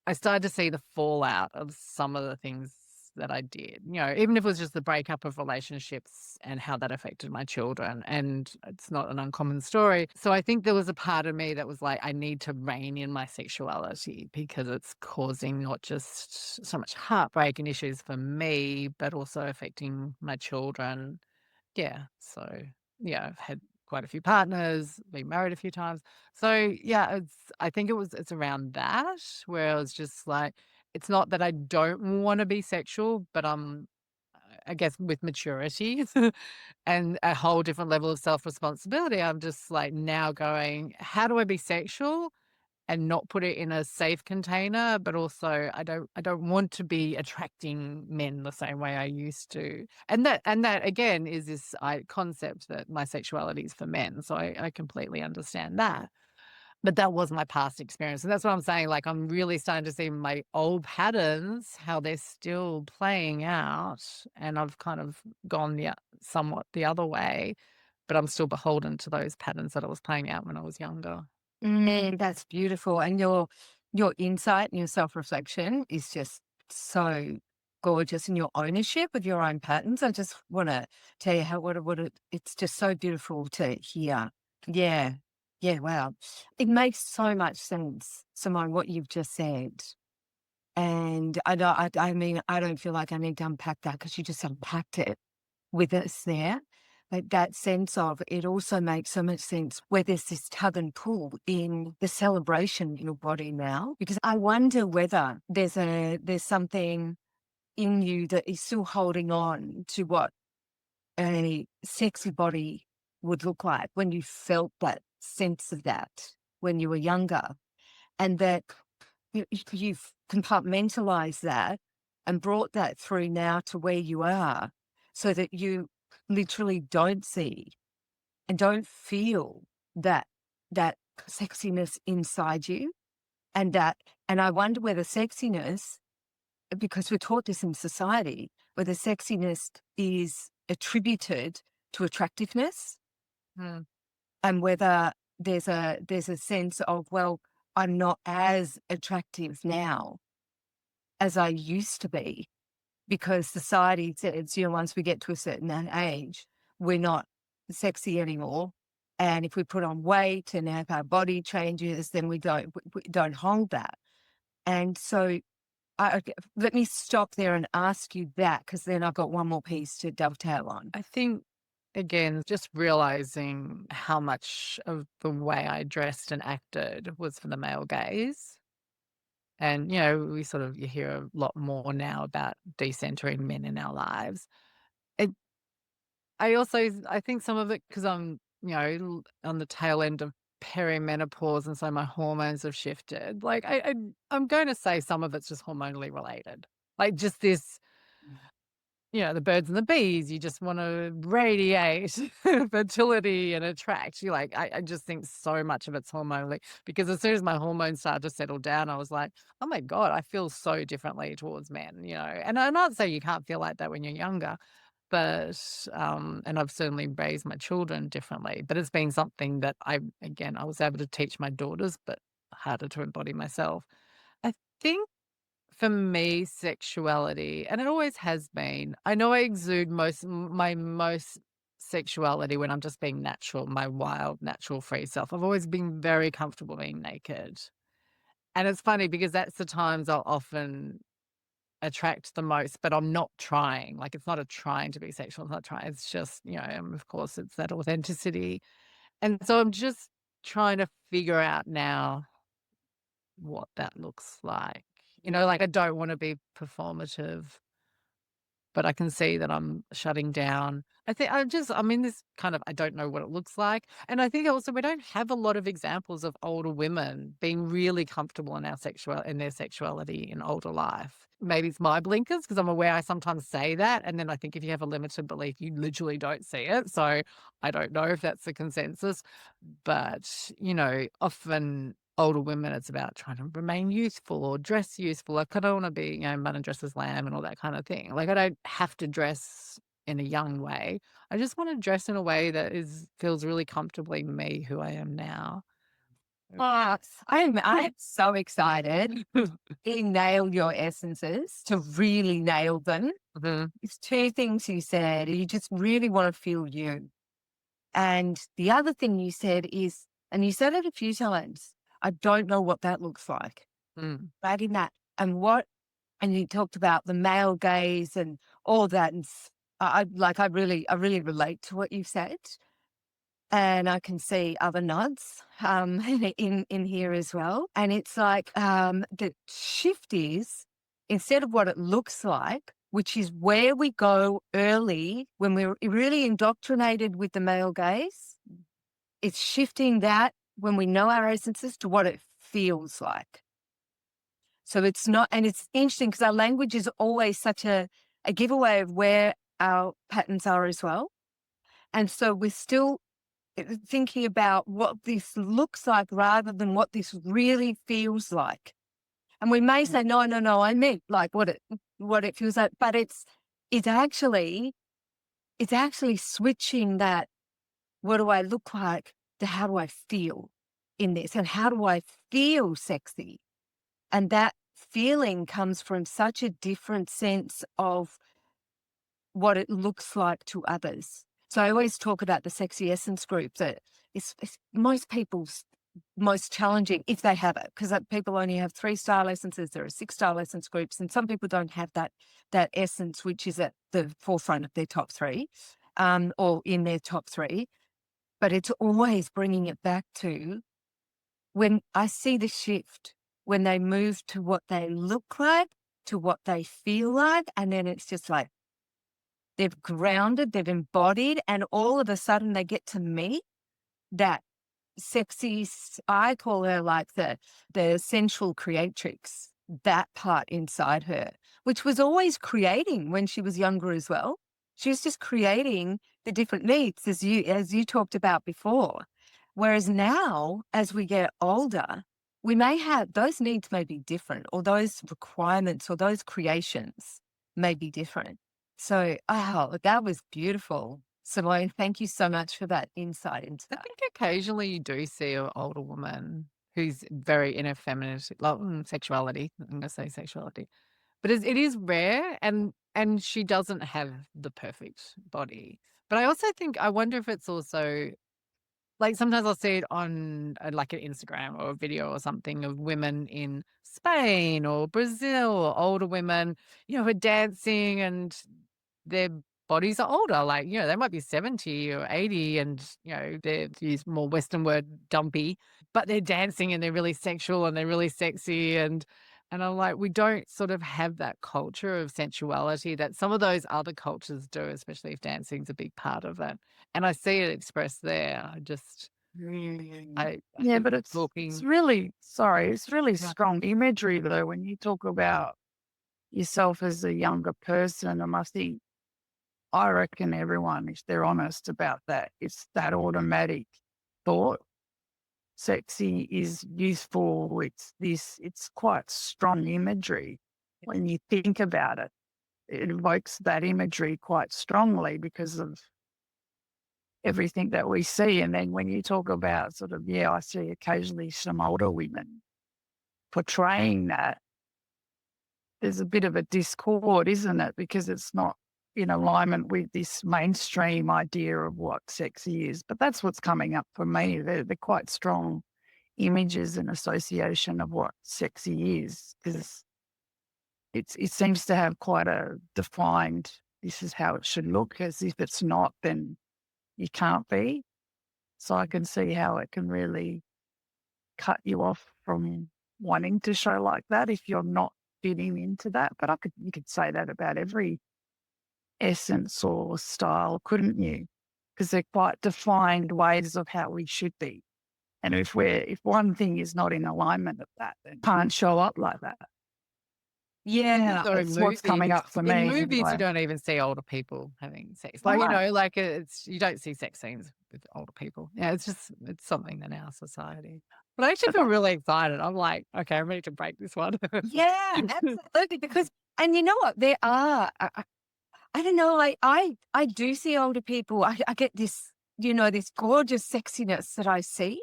D: I started to see the fallout of some of the things that I did, even if it was just the breakup of relationships and how that affected my children. And it's not an uncommon story. So I think there was a part of me that was like, I need to rein in my sexuality because it's causing not just so much heartbreak and issues for me, but also affecting my children. Yeah. So, yeah, I've had quite a few partners, been married a few times. So, yeah, I think it's around that where I was just like, it's not that I don't want to be sexual, but I guess with maturity and a whole different level of self-responsibility, I'm just like now going, how do I be sexual and not put it in a safe container, but also I don't want to be attracting men the same way I used to. And that again is this concept that my sexuality is for men. So I completely understand that. But that was my past experience. And that's what I'm saying. Like I'm really starting to see my old patterns, how they're still playing out. And I've kind of gone somewhat the other way, but I'm still beholden to those patterns that I was playing out when I was younger.
A: That's beautiful. And your insight and your self-reflection is just so gorgeous, and your ownership of your own patterns. I just want to tell you it's just so beautiful to hear. Yeah. Yeah. Wow. It makes so much sense, Simone, what you've just said. And I mean, I don't feel like I need to unpack that because you just unpacked it with us there. Like that sense of it also makes so much sense where there's this tug and pull in the celebration in your body now. Because I wonder whether there's something in you that is still holding on to what a sexy body would look like when you felt that sense of that when you were younger. And that you've compartmentalized that and brought that through now to where you are, so that you literally don't see and don't feel that sexiness inside you. And I wonder whether sexiness, because we're taught this in society, whether sexiness is attributed to attractiveness,
D: Mm.
A: and whether there's a sense of, well, I'm not as attractive now as I used to be, because society says, once we get to a certain age, we're not sexy anymore. And if we put on weight and if our body changes, then we don't hold that. And so okay, let me stop there and ask you that, because then I've got one more piece to dovetail on.
D: I think, again, just realizing how much of the way I dressed and acted was for the male gaze. And, you hear a lot more now about decentering men in our lives. It, I think some of it, because I'm, on the tail end of perimenopause, and so my hormones have shifted. Like, I'm going to say some of it's just hormonally related. Like, just this, the birds and the bees, you just want to radiate fertility and attract. You like, I just think so much of it's hormonally, because as soon as my hormones started to settle down, I was like, oh my God, I feel so differently towards men, and I'm not saying you can't feel like that when you're younger, but, and I've certainly raised my children differently, but it's been something that I was able to teach my daughters, but harder to embody myself. I think for me, sexuality, and it always has been, I know I exude my most sexuality when I'm just being natural, my wild, natural, free self. I've always been very comfortable being naked. And it's funny because that's the times I'll often attract the most, but I'm not trying. Like, it's not a trying to be sexual. It's not trying. It's just, of course, it's that authenticity. And so I'm just trying to figure out now what that looks like. Like, I don't want to be performative, but I can see that I'm shutting down. I'm in this kind of, I don't know what it looks like. And I think also we don't have a lot of examples of older women being really comfortable in their sexuality in older life. Maybe it's my blinkers, because I'm aware I sometimes say that. And then I think if you have a limited belief, you literally don't see it. So I don't know if that's the consensus. But, often older women, it's about trying to remain youthful or dress youthful. Like, I don't want to be, mud and dresses lamb and all that kind of thing. Like, I don't have to dress in a young way. I just want to dress in a way that feels really comfortably me, who I am now.
A: Ah, I'm so excited. You nailed your essences, to really nail them.
D: Mhm.
A: It's two things you said. You just really want to feel you. And the other thing you said is, and you said it a few times, I don't know what that looks like.
D: Mm.
A: Right in that. And you talked about the male gaze and all that. And I really relate to what you've said. And I can see other nods in here as well. And it's like the shift is, instead of what it looks like, which is where we go early when we're really indoctrinated with the male gaze, it's shifting that when we know our essences to what it feels like. So it's not, and it's interesting because our language is always such a giveaway of where our patterns are as well. And so we're still thinking about what this looks like rather than what this really feels like. And we may say, no, I meant like what it feels like, but it's actually switching that, what do I look like, to how do I feel in this, and how do I feel sexy? And that feeling comes from such a different sense of what it looks like to others. So I always talk about the sexy essence group, that it's most people's most challenging, if they have it, because people only have 3 style essences. There are 6 style essence groups, and some people don't have that essence, which is at the forefront of their top 3, or in their top 3. But it's always bringing it back to, when I see the shift, when they move to what they look like, to what they feel like, and then it's just like they've grounded, they've embodied, and all of a sudden they get to meet that sexy, I call her like the sensual creatrix, that part inside her, which was always creating when she was younger as well. She was just creating the different needs, as you talked about before. Whereas now, as we get older, we may have those needs may be different, or those requirements or those creations may be different. So, oh, that was beautiful. Simone, thank you so much for that insight into
D: I
A: that.
D: think occasionally you do see an older woman who's very in her femininity, like, sexuality. I'm going to say sexuality, but it is rare, and she doesn't have the perfect body. But I also think I wonder if it's also like sometimes I'll see it on like an Instagram or a video or something of women in Spain or Brazil, or older women, who are dancing and their bodies are older. Like, they might be 70 or 80 and, they're, to use more Western word, dumpy, but they're dancing and they're really sexual and they're really sexy. And I'm like, we don't sort of have that culture of sensuality that some of those other cultures do, especially if dancing's a big part of it. And I see it expressed there. I
E: Yeah,
D: think
E: but it's
D: talking,
E: really it's really
D: yeah,
E: strong imagery though when you talk about yourself as a younger person. And I reckon everyone, if they're honest about that, it's that automatic thought. Sexy is useful. It's quite strong imagery when you think about it. It evokes that imagery quite strongly because of everything that we see. And then when you talk about sort of, yeah, I see occasionally some older women portraying that, there's a bit of a discord, isn't it? Because it's not in alignment with this mainstream idea of what sexy is. But that's what's coming up for me. They're quite strong images and association of what sexy is, because it seems to have quite a defined, this is how it should look, as if it's not, then you can't be. So I can see how it can really cut you off from wanting to show like that if you're not fitting into that. But you could say that about every essence or style, couldn't you? Because they're quite defined ways of how we should be. And if one thing is not in alignment of that, then it can't show up like that. Yeah,
D: so in
E: it's what's coming
D: movies,
E: up for me
D: you
E: anyway.
D: don't even see older people having sex. Like,
E: No.
D: like you don't see sex scenes with older people. Yeah, it's something in our society. But I actually feel really excited. I'm like, okay, I'm ready to break this one.
A: Yeah, absolutely. Because, and you know what? There are, I don't know, I do see older people. I get this, this gorgeous sexiness that I see.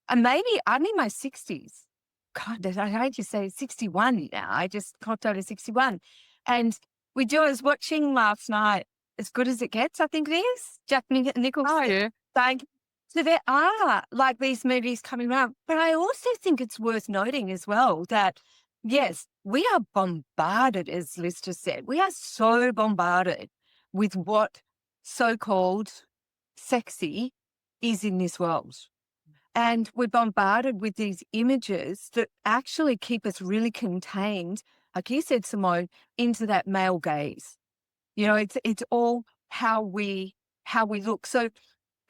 A: And maybe I'm in my 60s. God, I hate to say 61 now. I just clocked out of 61. And I was watching last night, As Good as It Gets, I think it is. Jack Nicholson.
D: Oh, yeah.
A: Like, so there are like these movies coming around. But I also think it's worth noting as well that, yes, we are bombarded, as Liz just said. We are so bombarded with what so-called sexy is in this world. And we're bombarded with these images that actually keep us really contained, like you said, Simone, into that male gaze. It's all how we look. So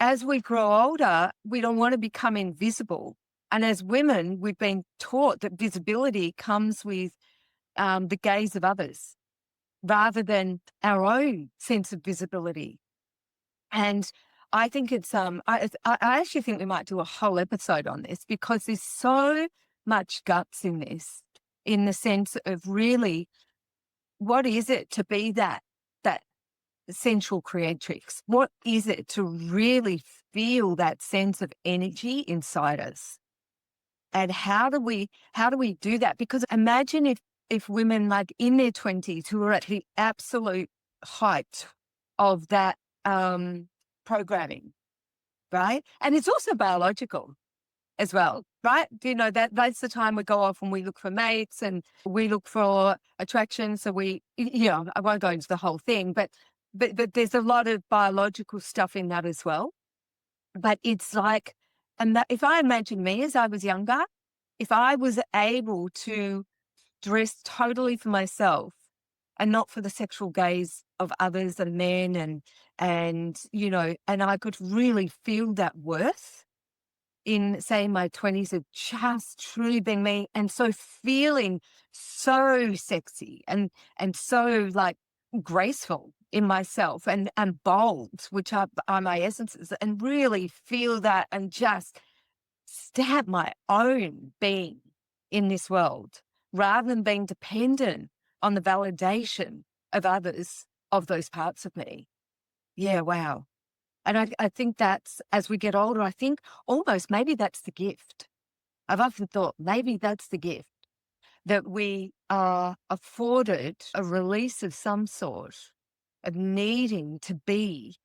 A: as we grow older, we don't want to become invisible. And as women, we've been taught that visibility comes with the gaze of others rather than our own sense of visibility. And I think it's I actually think we might do a whole episode on this because there's so much guts in this, in the sense of really what is it to be that sensual creatrix? What is it to really feel that sense of energy inside us? And how do we do that? Because imagine if women like in their 20s who are at the absolute height of that programming, right? And it's also biological as well, right? That's the time we go off and we look for mates and we look for attraction. So I won't go into the whole thing, but there's a lot of biological stuff in that as well. But it's like, and that if I imagine me as I was younger, if I was able to dress totally for myself and not for the sexual gaze of others and men and I could really feel that worth in, say, my 20s of just truly being me and so feeling so sexy and so like graceful in myself and bold, which are my essences, and really feel that and just stamp my own being in this world rather than being dependent on the validation of others of those parts of me. Yeah, wow. And I think that's, as we get older, I think almost maybe that's the gift. I've often thought maybe that's the gift, that we are afforded a release of some sort of needing to be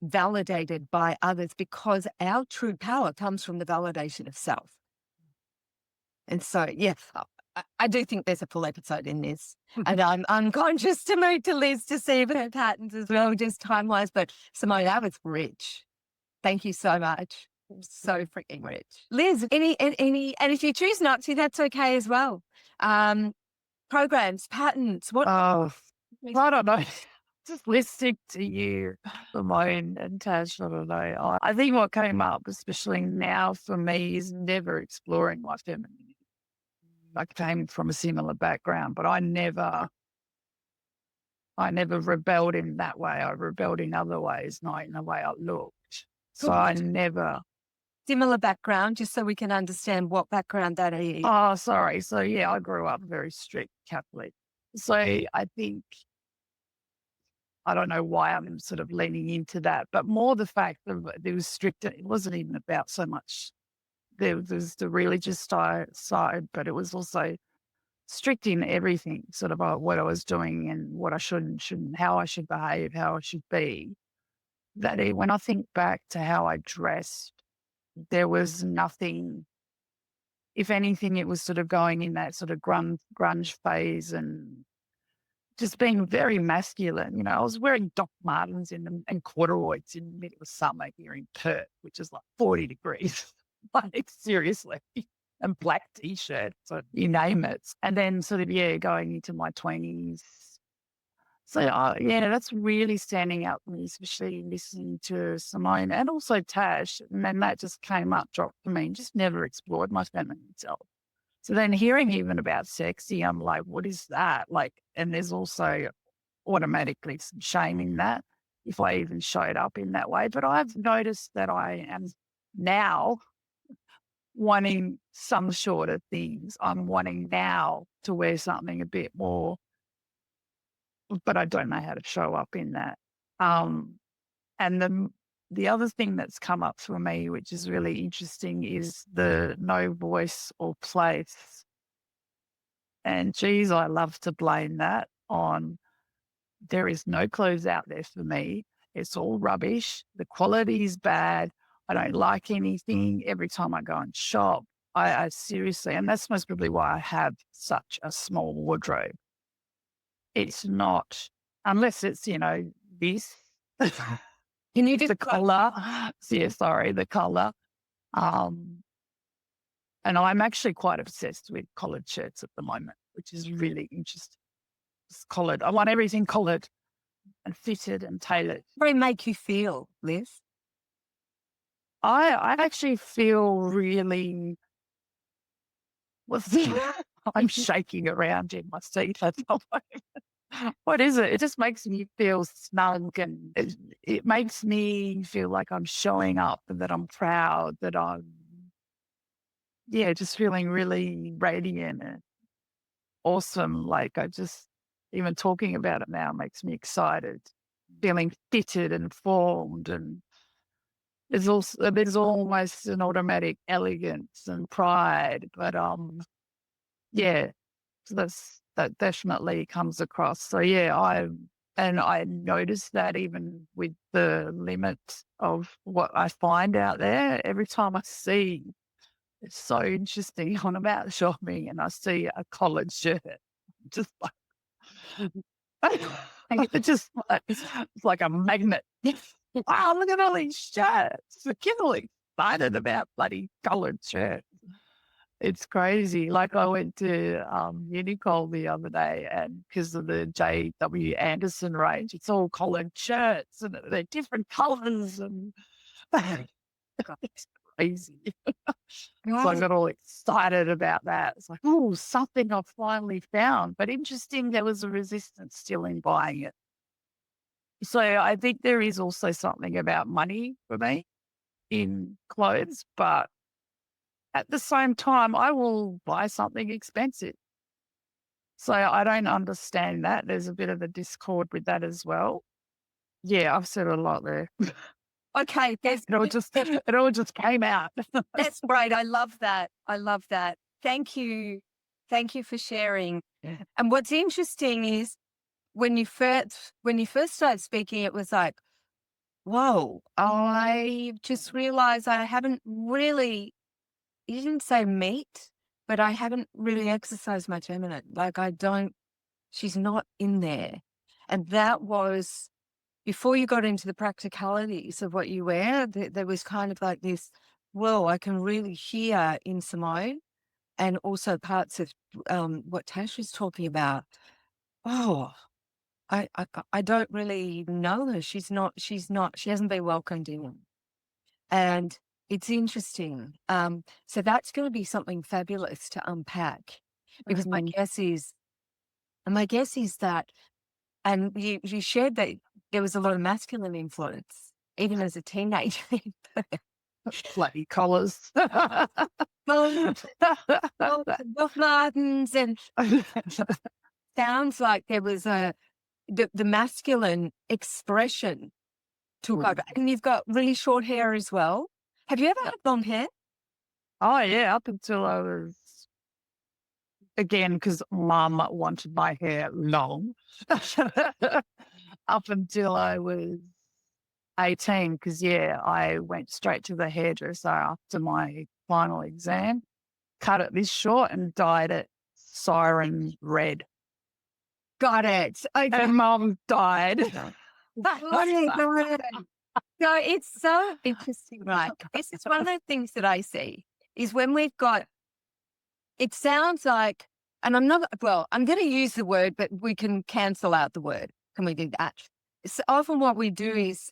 A: validated by others, because our true power comes from the validation of self. And so, yeah, I do think there's a full episode in this. And I'm unconscious to move to Liz to see her patterns as well, just time-wise. But Simone, that was rich. Thank you so much. So freaking rich. Liz, any, and if you choose not to, that's okay as well. Programs, patterns, what?
E: Oh, I don't know. Just listening to you, Simone and Tash, I don't know. I think what came up, especially now for me, is never exploring my femininity. I came from a similar background, but I never rebelled in that way. I rebelled in other ways, not in the way I looked. So I never.
A: Similar background, just so we can understand what background that is.
E: Oh, sorry. So yeah, I grew up very strict Catholic. So I think, I don't know why I'm sort of leaning into that, but more the fact that it was strict. It wasn't even about so much, there was the religious side, but it was also strict in everything, sort of what I was doing and what I should and shouldn't, how I should behave, how I should be. When I think back to how I dressed, there was nothing. If anything, it was sort of going in that sort of grunge phase and just being very masculine. You know, I was wearing Doc Martens and corduroys in the middle of summer here in Perth, which is like 40 degrees. Like, seriously. And black T-shirt, so you name it. And then sort of, going into my 20s. So, that's really standing out for me, especially listening to Simone and also Tash. And then that just came up, dropped for me, just never explored my feminine self. So then hearing even about sexy, I'm like, what is that? Like, and there's also automatically some shame in that if I even showed up in that way. But I've noticed that I am now wanting some sort of things. I'm wanting now to wear something a bit more, but I don't know how to show up in that. And the other thing that's come up for me, which is really interesting, is the no voice or place. And geez, I love to blame that on there is no clothes out there for me. It's all rubbish. The quality is bad. I don't like anything. Every time I go and shop, I seriously, and that's most probably why I have such a small wardrobe. It's not, unless it's, this.
A: Can you just
E: the color? Yeah, sorry, the color. And I'm actually quite obsessed with collared shirts at the moment, which is really interesting. It's collared. I want everything collared and fitted and tailored.
A: What do they make you feel, Liz?
E: I actually feel really, I'm shaking around in my seat. What is it? It just makes me feel snug, and it makes me feel like I'm showing up and that I'm proud, that I'm, just feeling really radiant and awesome. Like, even talking about it now makes me excited, feeling fitted and formed, and there's almost an automatic elegance and pride, but so that definitely comes across. So I noticed that even with the limit of what I find out there, every time I see, it's so interesting. I'm about shopping and I see a collared shirt, just like it's like a magnet. Wow, look at all these shirts. I get all excited about bloody coloured shirts. It's crazy. Like, I went to Unicol the other day, and because of the J.W. Anderson range, it's all collared shirts and they're different colours, and it's crazy. So I got all excited about that. It's like, oh, something I've finally found. But interesting, there was a resistance still in buying it. So I think there is also something about money for me in clothes, but at the same time, I will buy something expensive. So I don't understand that. There's a bit of a discord with that as well. Yeah, I've said a lot there.
A: Okay,
E: It all just came out.
A: that's great. I love that. I love that. Thank you. Thank you for sharing.
E: Yeah.
A: And what's interesting is when you first started speaking, it was like, whoa, I just realized I haven't really, you didn't say meet, but I haven't really exercised my feminine. Like she's not in there. And that was before you got into the practicalities of what you wear, there was kind of like this, whoa, I can really hear in Simone and also parts of what Tash was talking about. Oh, I don't really know her. She hasn't been welcomed in. And it's interesting. So that's going to be something fabulous to unpack because my guess is that, and you shared that there was a lot of masculine influence, even as a teenager.
E: Bloody collars.
A: Wolf Gardens, and sounds like there was the masculine expression took over. And you've got really short hair as well. Have you ever had long hair?
E: Oh, yeah, up until I was, again, because mum wanted my hair long. Up until I was 18, because, yeah, I went straight to the hairdresser after my final exam, cut it this short and dyed it siren red.
A: Got it. Okay.
E: And mum died.
A: No, it's so interesting, right? This is one of the things that I see is when we've got, it sounds like, and I'm going to use the word, but we can cancel out the word. Can we do that? So often what we do is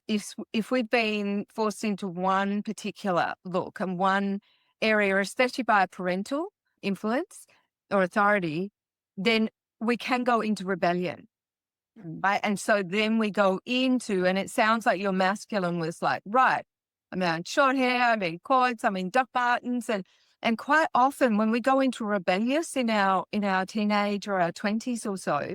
A: if we've been forced into one particular look and one area, especially by a parental influence or authority, then we can go into rebellion. Right. And so then we go into, and it sounds like your masculine was like, right, I mean, short hair, I mean, cords, I mean, duck buttons. And quite often when we go into rebellious in our teenage or our 20s or so,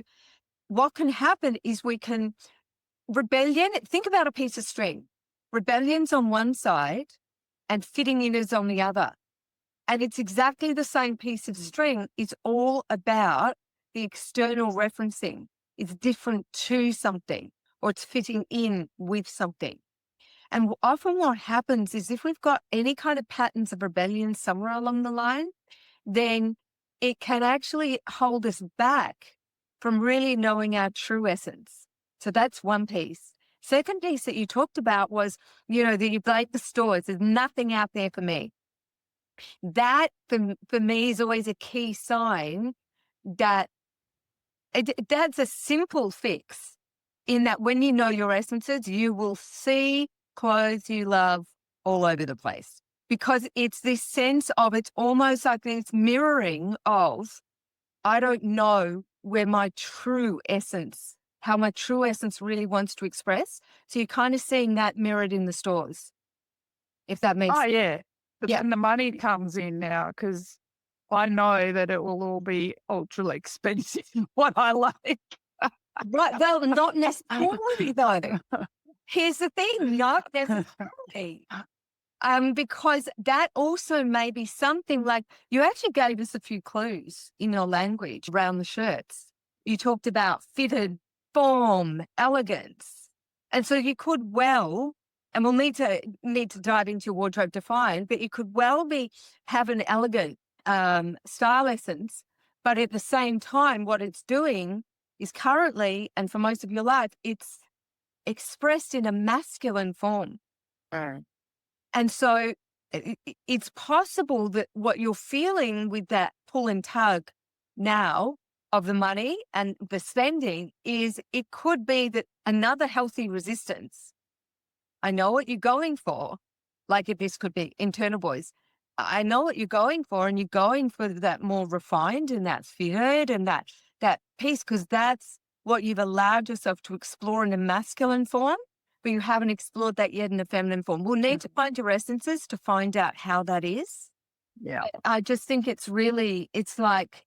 A: what can happen is rebellion, think about a piece of string. Rebellion's on one side and fitting in is on the other. And it's exactly the same piece of string. It's all about the external referencing. It's different to something, or it's fitting in with something. And often what happens is if we've got any kind of patterns of rebellion somewhere along the line, then it can actually hold us back from really knowing our true essence. So that's one piece. Second piece that you talked about was, that you blame the stores. There's nothing out there for me. That for me is always a key sign that that's a simple fix in that when you know your essences, you will see clothes you love all over the place because it's this sense of, it's almost like this mirroring of, I don't know where my true essence, how my true essence really wants to express. So you're kind of seeing that mirrored in the stores, if that makes
E: Oh,
A: sense.
E: yeah. But
A: Yeah.
E: then the money comes in now because I know that it will all be ultra expensive, what I like.
A: Right. Well, not necessarily though. Here's the thing, not necessarily. Because that also may be something like, you actually gave us a few clues in your language around the shirts. You talked about fitted, form, elegance. And so you could and we'll need to dive into your wardrobe to find, but you could have an elegant style essence, but at the same time, what it's doing is currently, and for most of your life, it's expressed in a masculine form. And so it's possible that what you're feeling with that pull and tug now of the money and the spending is, it could be that another healthy resistance. I know what you're going for. Like if this could be internal boys. I know what you're going for, and you're going for that more refined and that fitted and that piece, because that's what you've allowed yourself to explore in a masculine form, but you haven't explored that yet in a feminine form. We'll need to find your essences to find out how that is.
E: Yeah.
A: I just think it's really, it's like,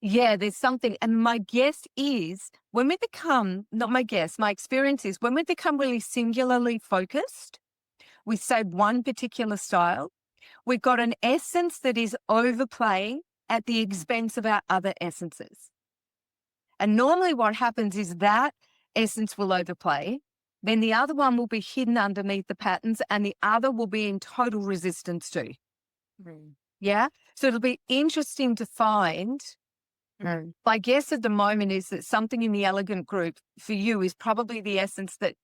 A: yeah, there's something. And my guess is when we become, not my guess, my experience is when we become really singularly focused, we say one particular style, we've got an essence that is overplaying at the expense of our other essences. And normally what happens is that essence will overplay. Then the other one will be hidden underneath the patterns and the other will be in total resistance to. Yeah. So it'll be interesting to find. My guess at the moment is that something in the elegant group for you is probably the essence that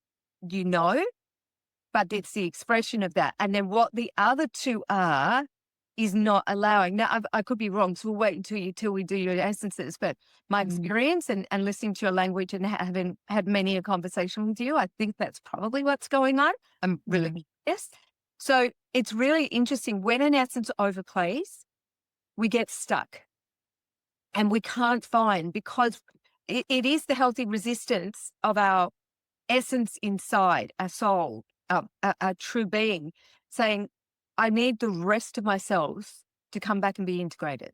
A: you know, but it's the expression of that. And then what the other two are is not allowing. Now, I could be wrong, so we'll wait until we do your essences. But my experience and listening to your language and having had many a conversation with you, I think that's probably what's going on. I'm really yes. So it's really interesting when an essence overplays, we get stuck and we can't find because it is the healthy resistance of our essence inside, our soul, our true being, saying, I need the rest of myself to come back and be integrated.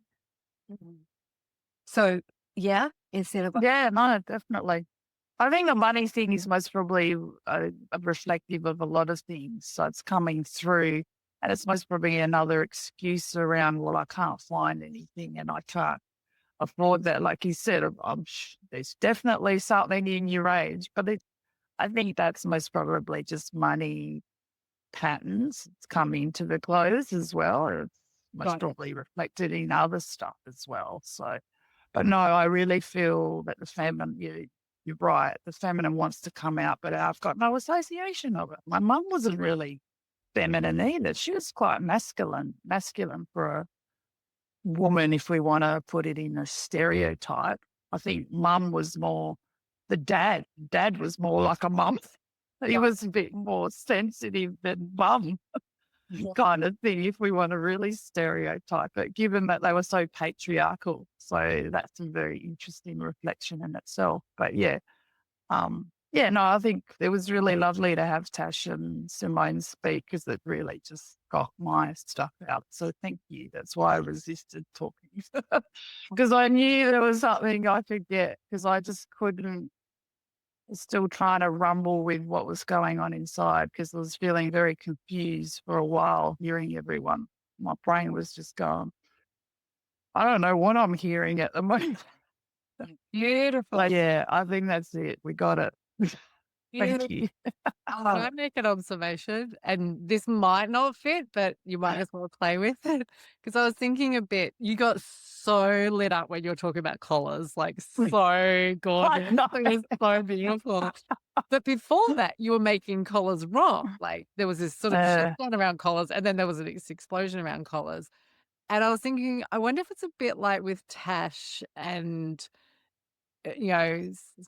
A: So, yeah, instead of,
E: Yeah, no, definitely. I think the money thing is most probably a reflective of a lot of things. So it's coming through, and it's most probably another excuse around, well, I can't find anything and I can't afford that. Like you said, there's definitely something in your age, but I think that's most probably just money patterns. It's coming into the clothes as well. It's most probably reflected in other stuff as well. So, but no, I really feel that the feminine, you're right. The feminine wants to come out, but I've got no association of it. My mum wasn't really feminine either. She was quite masculine for a woman, if we want to put it in a stereotype. I think mum was more the dad. Dad was more like a mum. He was a bit more sensitive than mum kind of thing, if we want to really stereotype it, given that they were so patriarchal. So that's a very interesting reflection in itself. But no, I think it was really lovely to have Tash and Simone speak because it really just got my stuff out. So thank you. That's why I resisted talking because I knew there was something I could get because I just couldn't. Still trying to rumble with what was going on inside because I was feeling very confused for a while hearing everyone. My brain was just going, I don't know what I'm hearing at the moment.
A: beautiful.
E: But yeah, I think that's it. We got it. Thank you.
D: Can I make an observation? And this might not fit, but you might as well play with it. Because I was thinking a bit, you got so lit up when you were talking about collars, like so gorgeous. It was so beautiful. But before that, you were making collars wrong. Like there was this sort of shift on around collars, and then there was this explosion around collars. And I was thinking, I wonder if it's a bit like with Tash and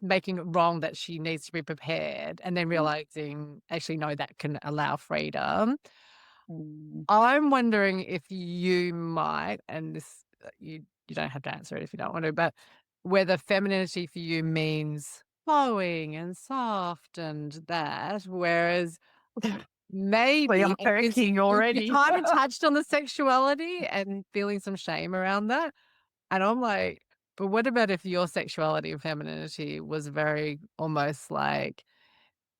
D: making it wrong that she needs to be prepared and then realizing actually, no, that can allow freedom. I'm wondering if you might, and this, you don't have to answer it if you don't want to, but whether femininity for you means flowing and soft and that, whereas maybe
E: I'm panicking already.
D: you kind of touched on the sexuality and feeling some shame around that. And I'm like, but what about if your sexuality and femininity was very almost like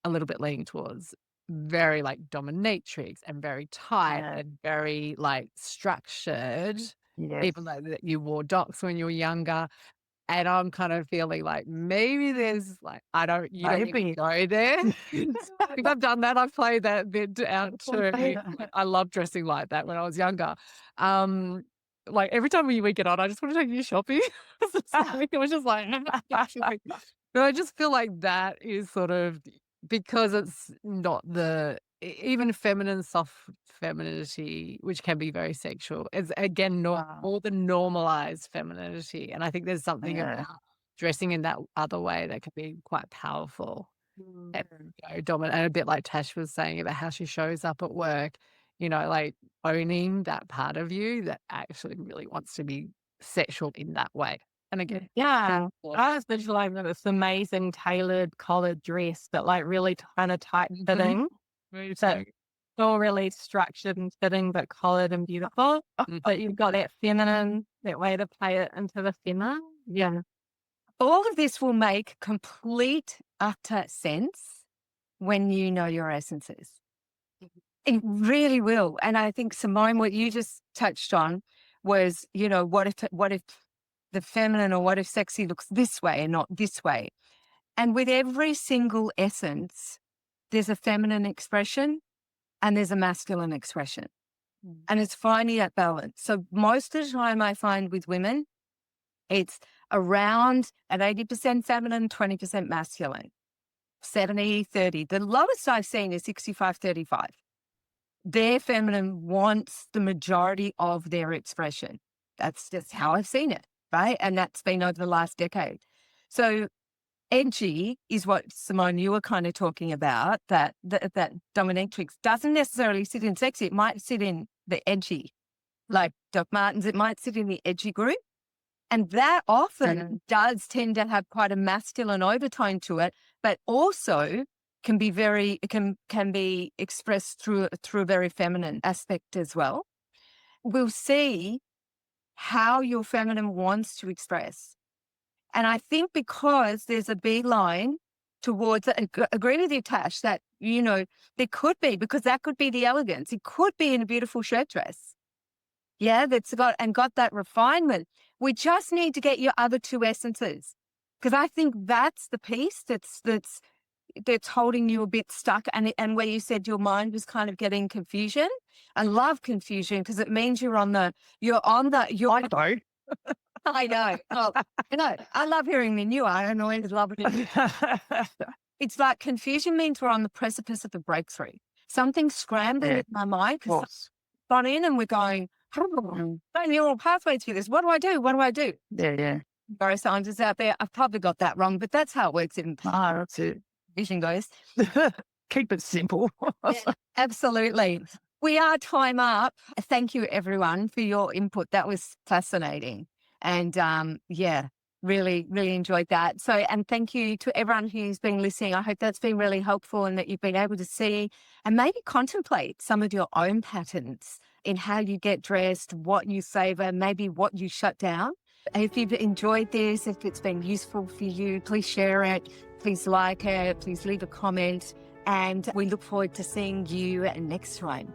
D: a little bit leaning towards very like dominatrix and very tight and very like structured, even though that you wore docs when you were younger. And I'm kind of feeling like maybe there's like, you don't even go there. Because I've done that. I've played that bit out too. I loved dressing like that when I was younger. Like every time we get on, I just want to take you shopping. It was just like, but I just feel like that is sort of because it's not even feminine, soft femininity, which can be very sexual. It's again more the normalized femininity, and I think there's something about dressing in that other way that can be quite powerful and dominant. And a bit like Tash was saying about how she shows up at work, like owning that part of you that actually really wants to be sexual in that way. And again,
B: Yeah, I was visualizing that this amazing tailored collared dress, but like really kind of tight fitting.
D: very
B: So
D: so
B: still really structured and fitting, but collared and beautiful. But you've got that feminine, that way to play it into the feminine. Yeah.
A: All of this will make complete, utter sense when you know your essences. It really will. And I think, Simone, what you just touched on was, what if the feminine or what if sexy looks this way and not this way? And with every single essence, there's a feminine expression and there's a masculine expression. And it's finding that balance. So most of the time I find with women, it's around at 80% feminine, 20% masculine, 70-30. The lowest I've seen is 65-35. Their feminine wants the majority of their expression. That's just how I've seen it, right? And that's been over the last decade. So edgy is what, Simone, you were kind of talking about, that dominatrix doesn't necessarily sit in sexy. It might sit in the edgy, like Doc Martens, it might sit in the edgy group. And that often does tend to have quite a masculine overtone to it, but also can be can be expressed through a very feminine aspect as well. We'll see how your feminine wants to express. And I think because there's a beeline towards it, agree with you, Tash, that, there could be, because that could be the elegance. It could be in a beautiful shirt dress. Yeah, that's got that refinement. We just need to get your other two essences, because I think that's the piece that's holding you a bit stuck. And where you said your mind was kind of getting confusion. I love confusion because it means you're on the. I know. Oh, I love hearing the new. I don't always love it. It's like confusion means we're on the precipice of a breakthrough. Something's scrambling in my mind because gone in and we're going, neural pathways for this. What do I do? What do I do?
E: Yeah.
A: Neuroscientists out there, I've probably got that wrong, but that's how it works in
E: That's it.
A: vision goes.
E: Keep it simple.
A: Yeah, absolutely. We are time up. Thank you, everyone, for your input. That was fascinating. And really, really enjoyed that. So, and thank you to everyone who's been listening. I hope that's been really helpful and that you've been able to see and maybe contemplate some of your own patterns in how you get dressed, what you savor, maybe what you shut down. If you've enjoyed this, if it's been useful for you, please share it, please like it, please leave a comment. And we look forward to seeing you next time.